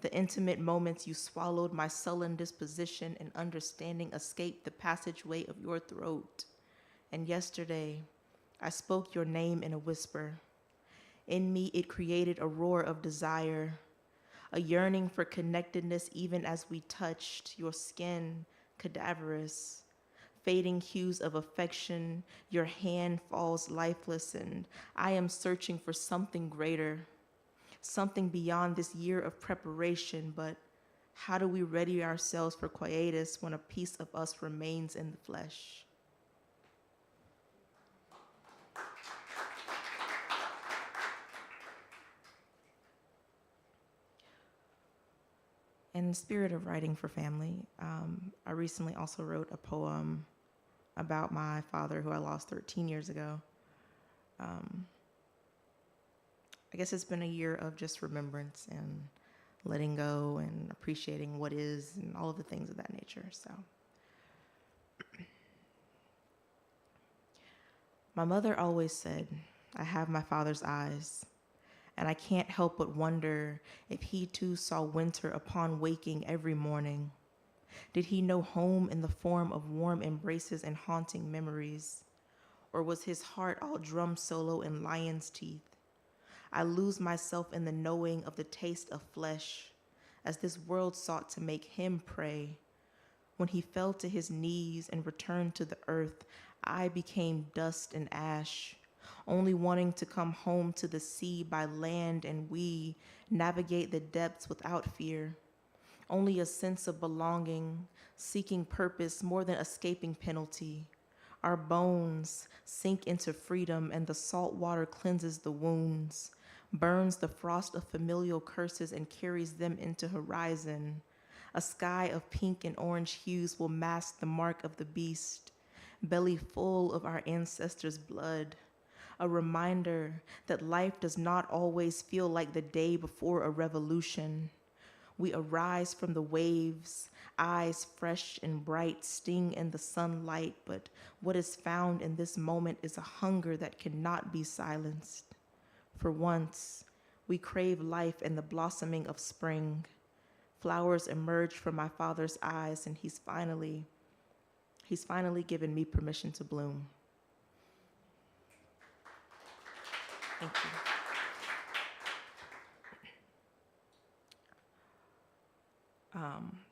The intimate moments you swallowed my sullen disposition and understanding escaped the passageway of your throat. And yesterday, I spoke your name in a whisper. In me, it created a roar of desire, a yearning for connectedness even as we touched your skin, cadaverous, fading hues of affection. Your hand falls lifeless, and I am searching for something greater, something beyond this year of preparation. But how do we ready ourselves for quietus when a piece of us remains in the flesh? In the spirit of writing for family, I recently also wrote a poem about my father, who I lost 13 years ago. I guess it's been a year of just remembrance and letting go and appreciating what is and all of the things of that nature. So, my mother always said, I have my father's eyes, and I can't help but wonder if he too saw winter upon waking every morning. Did he know home in the form of warm embraces and haunting memories? Or was his heart all drum solo and lion's teeth? I lose myself in the knowing of the taste of flesh, as this world sought to make him pray. When he fell to his knees and returned to the earth, I became dust and ash, only wanting to come home to the sea by land, and we navigate the depths without fear. Only a sense of belonging, seeking purpose more than escaping penalty. Our bones sink into freedom, and the salt water cleanses the wounds, burns the frost of familial curses, and carries them into horizon. A sky of pink and orange hues will mask the mark of the beast, belly full of our ancestors' blood. A reminder that life does not always feel like the day before a revolution. We arise from the waves, eyes fresh and bright, sting in the sunlight, but what is found in this moment is a hunger that cannot be silenced. For once, we crave life and the blossoming of spring. Flowers emerge from my father's eyes, and he's finally given me permission to bloom. Thank you.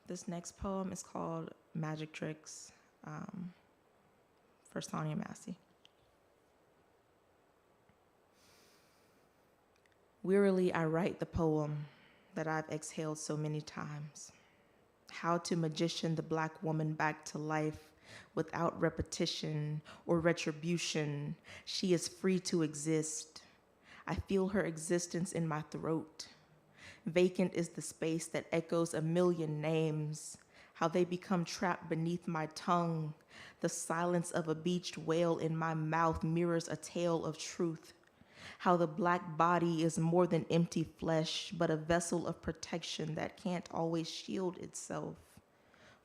This next poem is called Magic Tricks, for Sonia Massey. Wearily I write the poem that I've exhaled so many times. How to magician the Black woman back to life without repetition or retribution. She is free to exist. I feel her existence in my throat. Vacant is the space that echoes a million names, how they become trapped beneath my tongue. The silence of a beached whale in my mouth mirrors a tale of truth. How the Black body is more than empty flesh, but a vessel of protection that can't always shield itself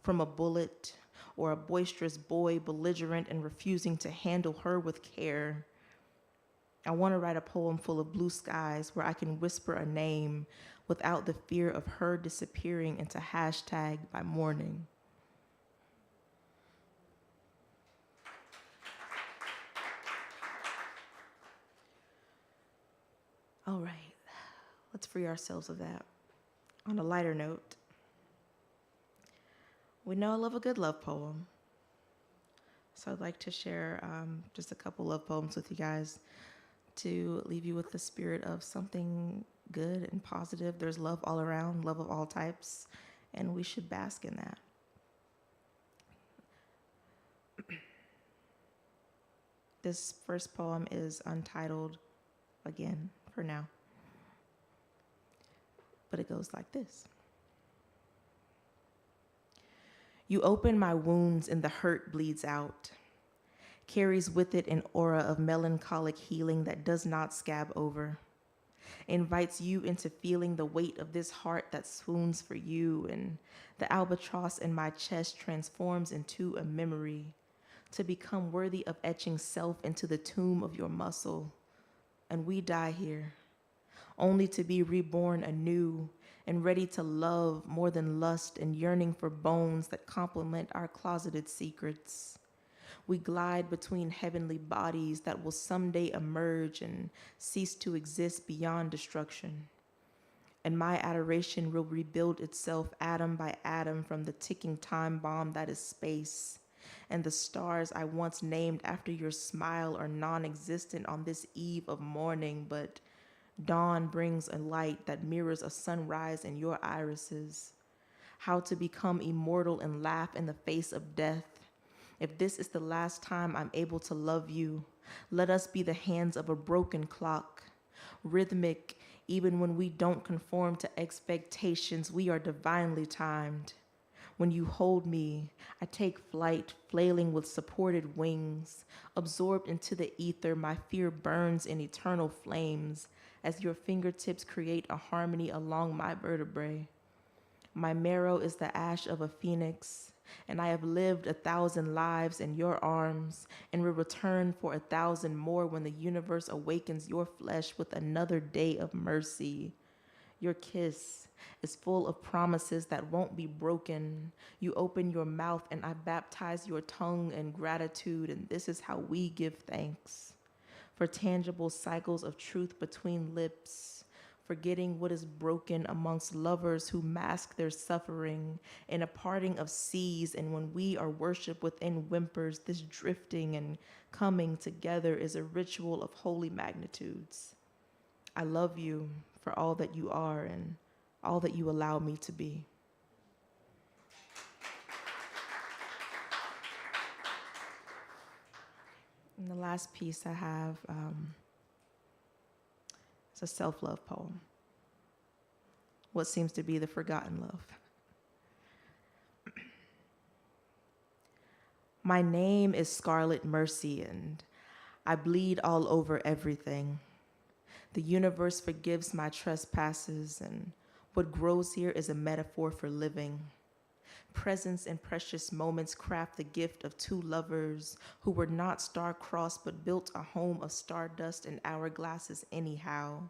from a bullet or a boisterous boy belligerent and refusing to handle her with care. I want to write a poem full of blue skies where I can whisper a name without the fear of her disappearing into hashtag by morning. All right, let's free ourselves of that. On a lighter note, we know I love a good love poem. So I'd like to share just a couple love poems with you guys to leave you with the spirit of something good and positive. There's love all around, love of all types, and we should bask in that. This first poem is untitled, again, for now. But it goes like this. You open my wounds and the hurt bleeds out, carries with it an aura of melancholic healing that does not scab over, invites you into feeling the weight of this heart that swoons for you, and the albatross in my chest transforms into a memory to become worthy of etching self into the tomb of your muscle. And we die here, only to be reborn anew and ready to love more than lust and yearning for bones that complement our closeted secrets. We glide between heavenly bodies that will someday emerge and cease to exist beyond destruction. And my adoration will rebuild itself atom by atom from the ticking time bomb that is space. And the stars I once named after your smile are non-existent on this eve of morning, but dawn brings a light that mirrors a sunrise in your irises. How to become immortal and laugh in the face of death. If this is the last time I'm able to love you, let us be the hands of a broken clock. Rhythmic, even when we don't conform to expectations, we are divinely timed. When you hold me, I take flight, flailing with supported wings. Absorbed into the ether, my fear burns in eternal flames as your fingertips create a harmony along my vertebrae. My marrow is the ash of a phoenix, and I have lived 1,000 lives in your arms and will return for 1,000 more when the universe awakens your flesh with another day of mercy. Your kiss is full of promises that won't be broken. You open your mouth and I baptize your tongue in gratitude, and this is how we give thanks. For tangible cycles of truth between lips, forgetting what is broken amongst lovers who mask their suffering, in a parting of seas, and when we are worshipped within whimpers, this drifting and coming together is a ritual of holy magnitudes. I love you for all that you are and all that you allow me to be. And the last piece I have is a self-love poem. What seems to be the forgotten love. My name is Scarlet Mercy, and I bleed all over everything. The universe forgives my trespasses, and what grows here is a metaphor for living. Presence and precious moments craft the gift of two lovers who were not star-crossed but built a home of stardust and hourglasses anyhow.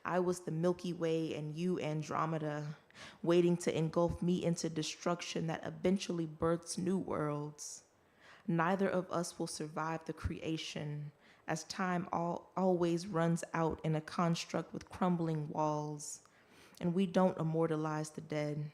I was the Milky Way and you Andromeda, waiting to engulf me into destruction that eventually births new worlds. Neither of us will survive the creation, as time always runs out in a construct with crumbling walls. And we don't immortalize the dead,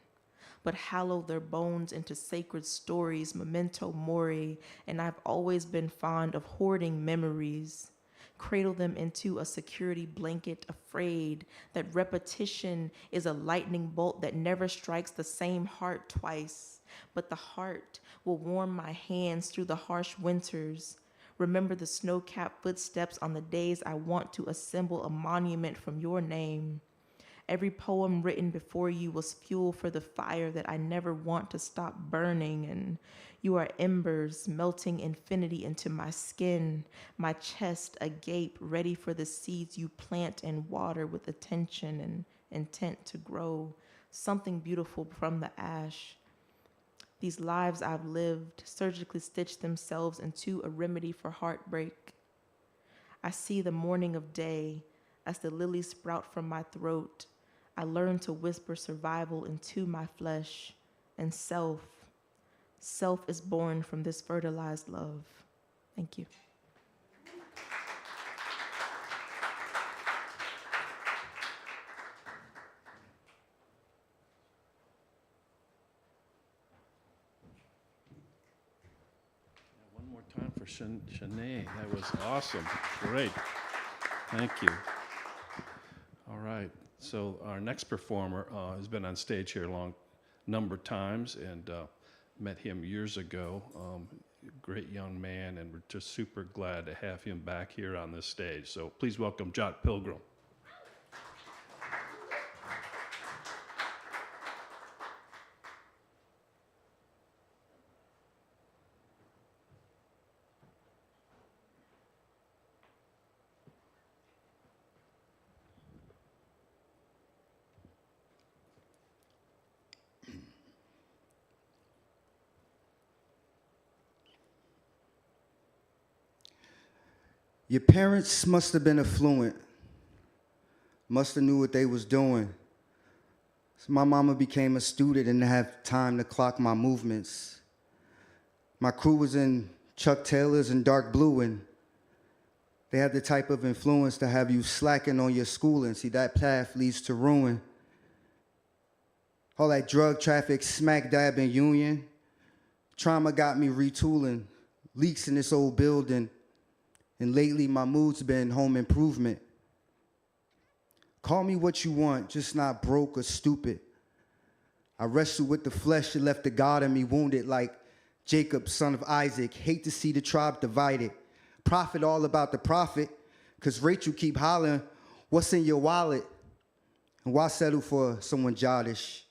but hallow their bones into sacred stories, memento mori, and I've always been fond of hoarding memories. Cradle them into a security blanket, afraid that repetition is a lightning bolt that never strikes the same heart twice, but the heart will warm my hands through the harsh winters. Remember the snow-capped footsteps on the days I want to assemble a monument from your name. Every poem written before you was fuel for the fire that I never want to stop burning, and you are embers melting infinity into my skin, my chest agape, ready for the seeds you plant and water with attention and intent to grow something beautiful from the ash. These lives I've lived surgically stitch themselves into a remedy for heartbreak. I see the morning of day as the lilies sprout from my throat. I learn to whisper survival into my flesh, and self is born from this fertilized love. Thank you. One more time for Shanae. That was awesome. Great. Thank you. All right. So our next performer has been on stage here a long number of times, and met him years ago. Great young man, and we're just super glad to have him back here on this stage. So please welcome Jot Pilgrim. Your parents must have been affluent, must have knew what they was doing. So my mama became a student and didn't have time to clock my movements. My crew was in Chuck Taylors and dark blue, and they have the type of influence to have you slacking on your schooling. See, that path leads to ruin. All that drug traffic, smack dab in Union. Trauma got me retooling. Leaks in this old building. And lately my mood's been home improvement. Call me what you want, just not broke or stupid. I wrestled with the flesh that left the God in me wounded like Jacob, son of Isaac. Hate to see the tribe divided. Prophet all about the prophet, because Rachel keep hollering, what's in your wallet? And why settle for someone Jodish?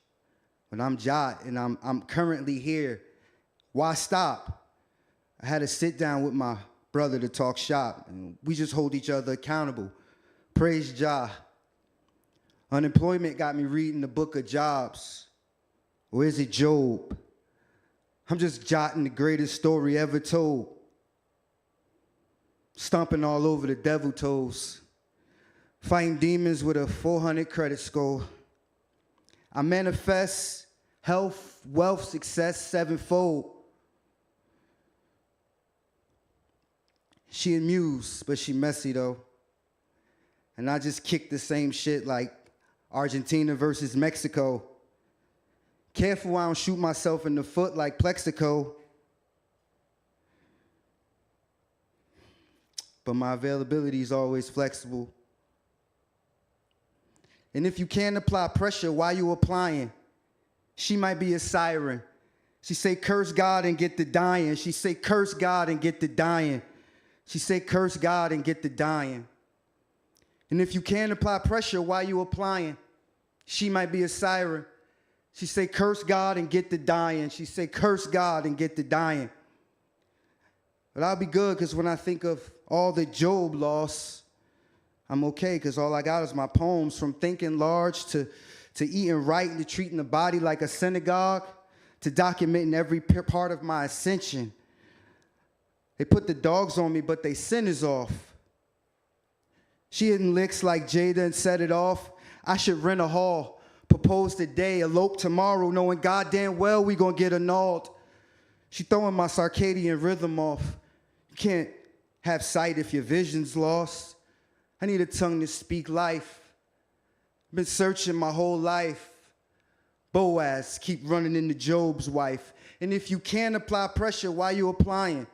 When I'm Jot and I'm currently here, why stop? I had to sit down with my brother to talk shop, and we just hold each other accountable. Praise Jah. Unemployment got me reading the book of Jobs. Or is it Job? I'm just jotting the greatest story ever told. Stomping all over the devil toes. Fighting demons with a 400 credit score. I manifest health, wealth, success sevenfold. She amused, but she messy though. And I just kick the same shit like Argentina versus Mexico. Careful I don't shoot myself in the foot like Plexico. But my availability is always flexible. And if you can't apply pressure, why you applying? She might be a siren. She say, curse God and get the dying. She say, curse God and get the dying. She say, curse God and get the dying. And if you can't apply pressure, why you applying? She might be a siren. She say, curse God and get the dying. She say, curse God and get the dying. But I'll be good, because when I think of all that Job lost, I'm okay, because all I got is my poems. From thinking large to eating right and to treating the body like a synagogue, to documenting every part of my ascension. They put the dogs on me, but they sin is off. She hitting licks like Jada and set it off. I should rent a hall, propose today, elope tomorrow, knowing goddamn well we gonna get annulled. She throwing my circadian rhythm off. You can't have sight if your vision's lost. I need a tongue to speak life. Been searching my whole life. Boaz, keep running into Job's wife. And if you can't apply pressure, why you applying?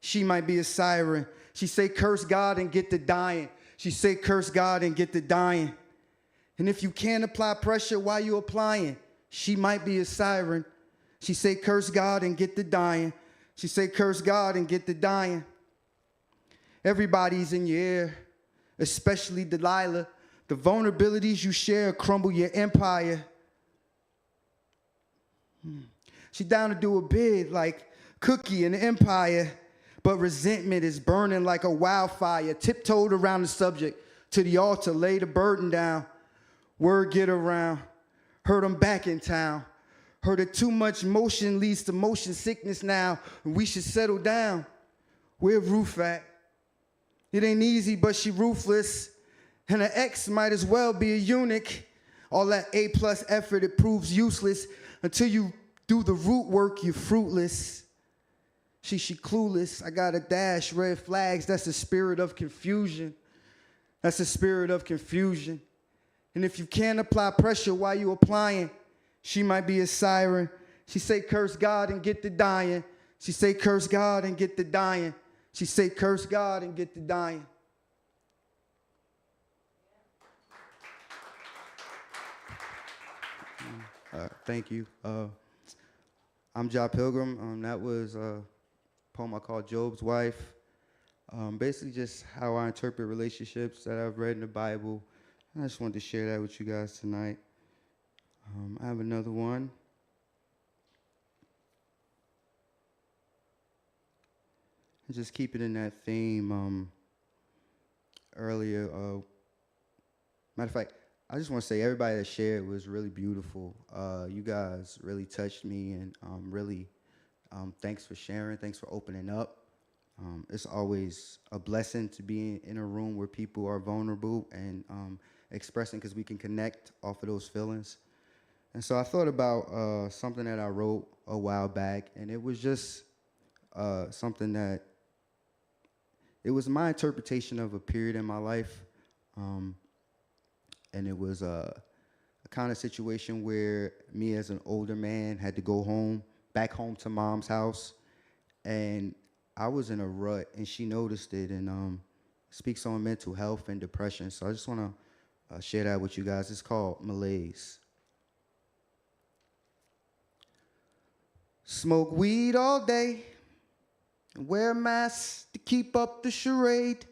She might be a siren. She say, curse God and get the dying. She say, curse God and get the dying. And if you can't apply pressure, why you applying? She might be a siren. She say, curse God and get the dying. She say, curse God and get the dying. Everybody's in your ear, especially Delilah. The vulnerabilities you share crumble your empire. She down to do a bid like Cookie in Empire, but resentment is burning like a wildfire. Tiptoed around the subject to the altar, lay the burden down. Word get around, heard I'm back in town. Heard that too much motion leads to motion sickness now, and we should settle down. Where Ruth at? It ain't easy, but she ruthless. And her ex might as well be a eunuch. All that A+ effort, it proves useless. Until you do the root work, you're fruitless. She clueless. I got a dash, red flags. That's the spirit of confusion. That's the spirit of confusion. And if you can't apply pressure, why you applying? She might be a siren. She say, curse God and get the dying. She say, curse God and get the dying. She say, curse God and get the dying. Thank you. I'm Ja Pilgrim. That was a poem I called Job's Wife. Basically just how I interpret relationships that I've read in the Bible. I just wanted to share that with you guys tonight. I have another one. Just keep it in that theme. Earlier, matter of fact, I just want to say everybody that shared was really beautiful. You guys really touched me, and really, thanks for sharing. Thanks for opening up. It's always a blessing to be in a room where people are vulnerable and expressing, because we can connect off of those feelings. And so I thought about something that I wrote a while back, and it was just something that, it was my interpretation of a period in my life. And it was a kind of situation where me as an older man had to go home, back home to mom's house. And I was in a rut, and she noticed it, and speaks on mental health and depression. So I just want to share that with you guys. It's called Malaise. Smoke weed all day and wear a mask to keep up the charade.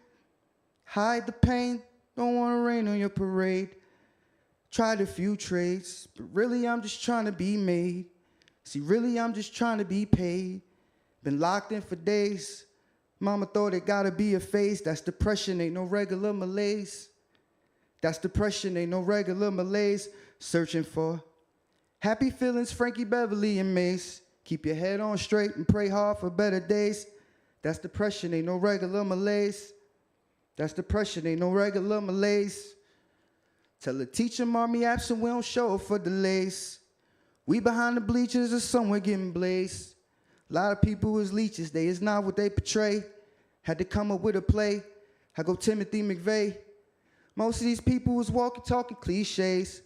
Hide the pain, don't want to rain on your parade. Tried a few trades, but really I'm just trying to be made. See, really I'm just trying to be paid. Been locked in for days. Mama thought it gotta be a phase. That's depression, ain't no regular malaise. That's depression, ain't no regular malaise. Searching for happy feelings, Frankie Beverly and Mace. Keep your head on straight and pray hard for better days. That's depression, ain't no regular malaise. That's depression, ain't no regular malaise. Tell the teacher, mommy absent, we don't show up for delays. We behind the bleachers or somewhere getting blazed. A lot of people is leeches, they is not what they portray. Had to come up with a play. I go Timothy McVeigh. Most of these people was walking, talking cliches.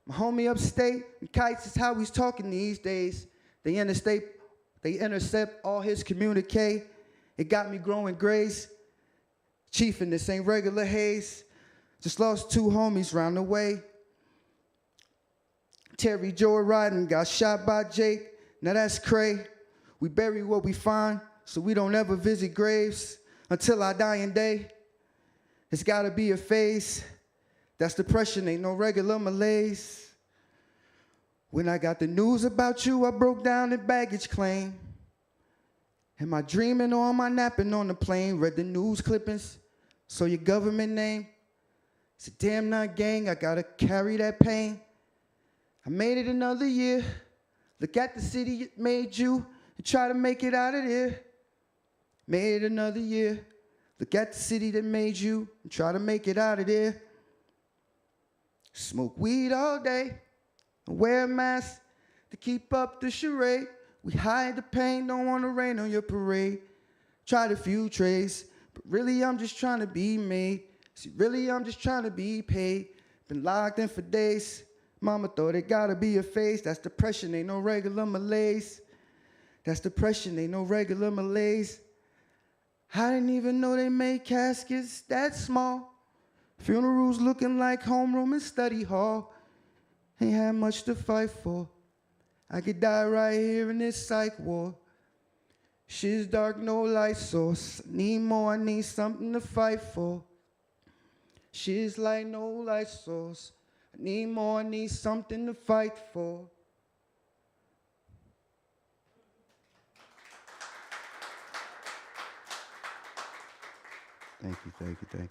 My homie upstate, and kites is how he's talking these days. They intercept all his communique. It got me growing grace. Chief, and this ain't regular haze. Just lost 2 homies round the way. Terry Joy riding, got shot by Jake. Now that's cray. We bury what we find, so we don't ever visit graves until our dying day. It's gotta be a phase. That's depression, ain't no regular malaise. When I got the news about you, I broke down the baggage claim. Am I dreaming or am I napping on the plane? Read the news clippings, saw your government name. It's a damn not gang, I gotta carry that pain. I made it another year. Look at the city it made you and try to make it out of there. Made it another year. Look at the city that made you and try to make it out of there. Smoke weed all day and wear a mask to keep up the charade. We hide the pain, don't want to rain on your parade. Tried a few trades, but really I'm just trying to be made. See, really I'm just trying to be paid. Been locked in for days. Mama thought it gotta be a phase. That's depression, ain't no regular malaise. That's depression, ain't no regular malaise. I didn't even know they made caskets that small. Funerals looking like homeroom and study hall. Ain't had much to fight for. I could die right here in this psych ward. Shit's dark, no light source. Need more, I need something to fight for. Shit's like no light source. I need more, I need something to fight for. Thank you, thank you, thank you.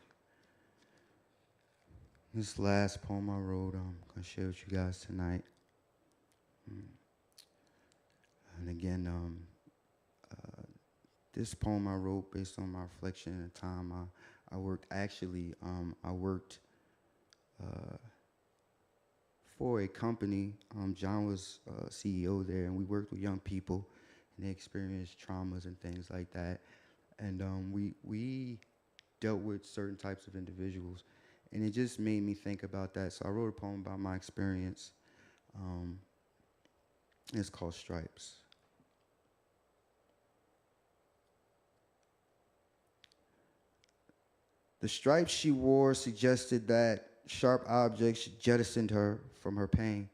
This last poem I wrote, I'm gonna share with you guys tonight. And again, this poem I wrote based on my reflection at the time. I worked for a company. John was CEO there, and we worked with young people, and they experienced traumas and things like that. And we dealt with certain types of individuals, and it just made me think about that. So I wrote a poem about my experience. It's called Stripes. The stripes she wore suggested that sharp objects jettisoned her from her pain.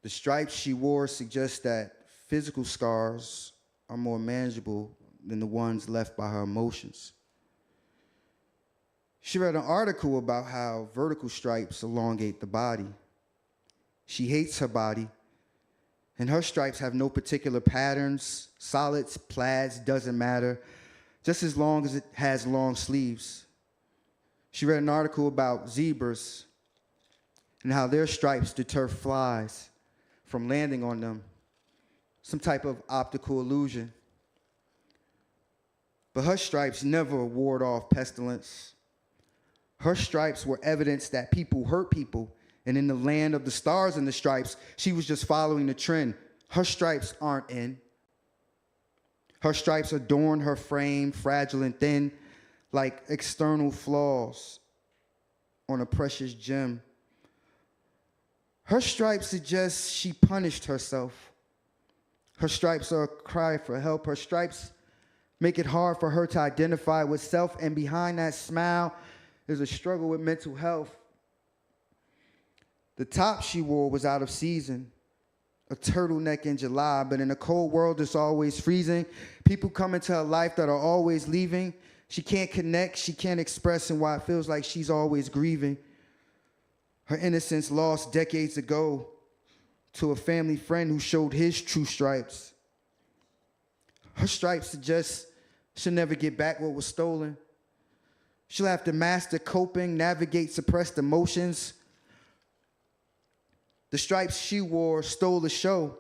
The stripes she wore suggest that physical scars are more manageable than the ones left by her emotions. She read an article about how vertical stripes elongate the body. She hates her body, and her stripes have no particular patterns, solids, plaids, doesn't matter, just as long as it has long sleeves. She read an article about zebras and how their stripes deter flies from landing on them, some type of optical illusion. But her stripes never ward off pestilence. Her stripes were evidence that people hurt people, and in the land of the stars and the stripes, she was just following the trend. Her stripes aren't in, Her stripes adorn her frame, fragile and thin, like external flaws on a precious gem. Her stripes suggest she punished herself. Her stripes are a cry for help. Her stripes make it hard for her to identify with self, and behind that smile is a struggle with mental health. The top she wore was out of season, a turtleneck in July, but in a cold world that's always freezing, people come into her life that are always leaving. She can't connect, she can't express, and why it feels like she's always grieving. Her innocence lost decades ago to a family friend who showed his true stripes. Her stripes suggest she'll never get back what was stolen. She'll have to master coping, navigate suppressed emotions. The stripes she wore stole the show.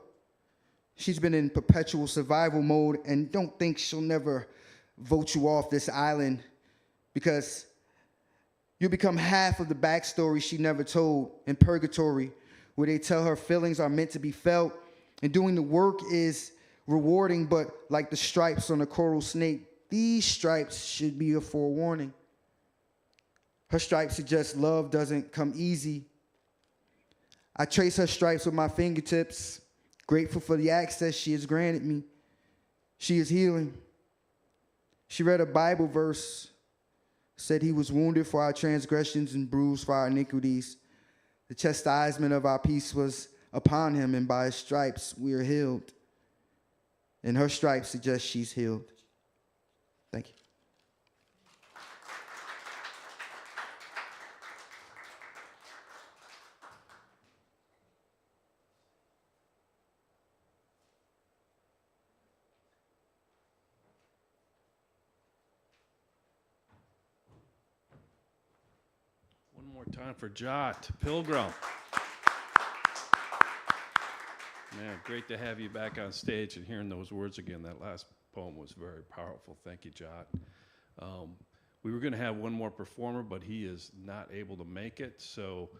She's been in perpetual survival mode and don't think she'll never vote you off this island because you'll become half of the backstory she never told in Purgatory, where they tell her feelings are meant to be felt and doing the work is rewarding, but like the stripes on a coral snake, these stripes should be a forewarning. Her stripes suggest love doesn't come easy. I trace her stripes with my fingertips, grateful for the access she has granted me. She is healing. She read a Bible verse, said he was wounded for our transgressions and bruised for our iniquities. The chastisement of our peace was upon him, and by his stripes we are healed. And her stripes suggest she's healed. Thank you. One more time for Jot Pilgrim. Man, great to have you back on stage and hearing those words again. That last poem was very powerful. Thank you, Jot. We were going to have one more performer, but he is not able to make it, so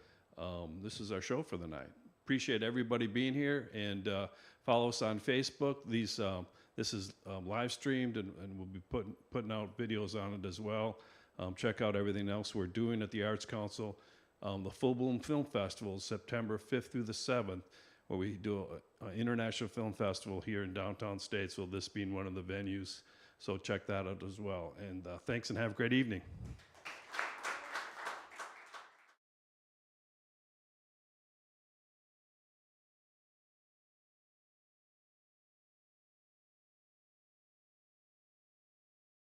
this is our show for the night. Appreciate everybody being here, and follow us on Facebook. This is live streamed, and we'll be putting out videos on it as well. Check out everything else we're doing at the Arts Council. The Full Bloom Film Festival is September 5th through the 7th, where we do an international film festival here in downtown Statesville, this being one of the venues. So check that out as well. And thanks and have a great evening.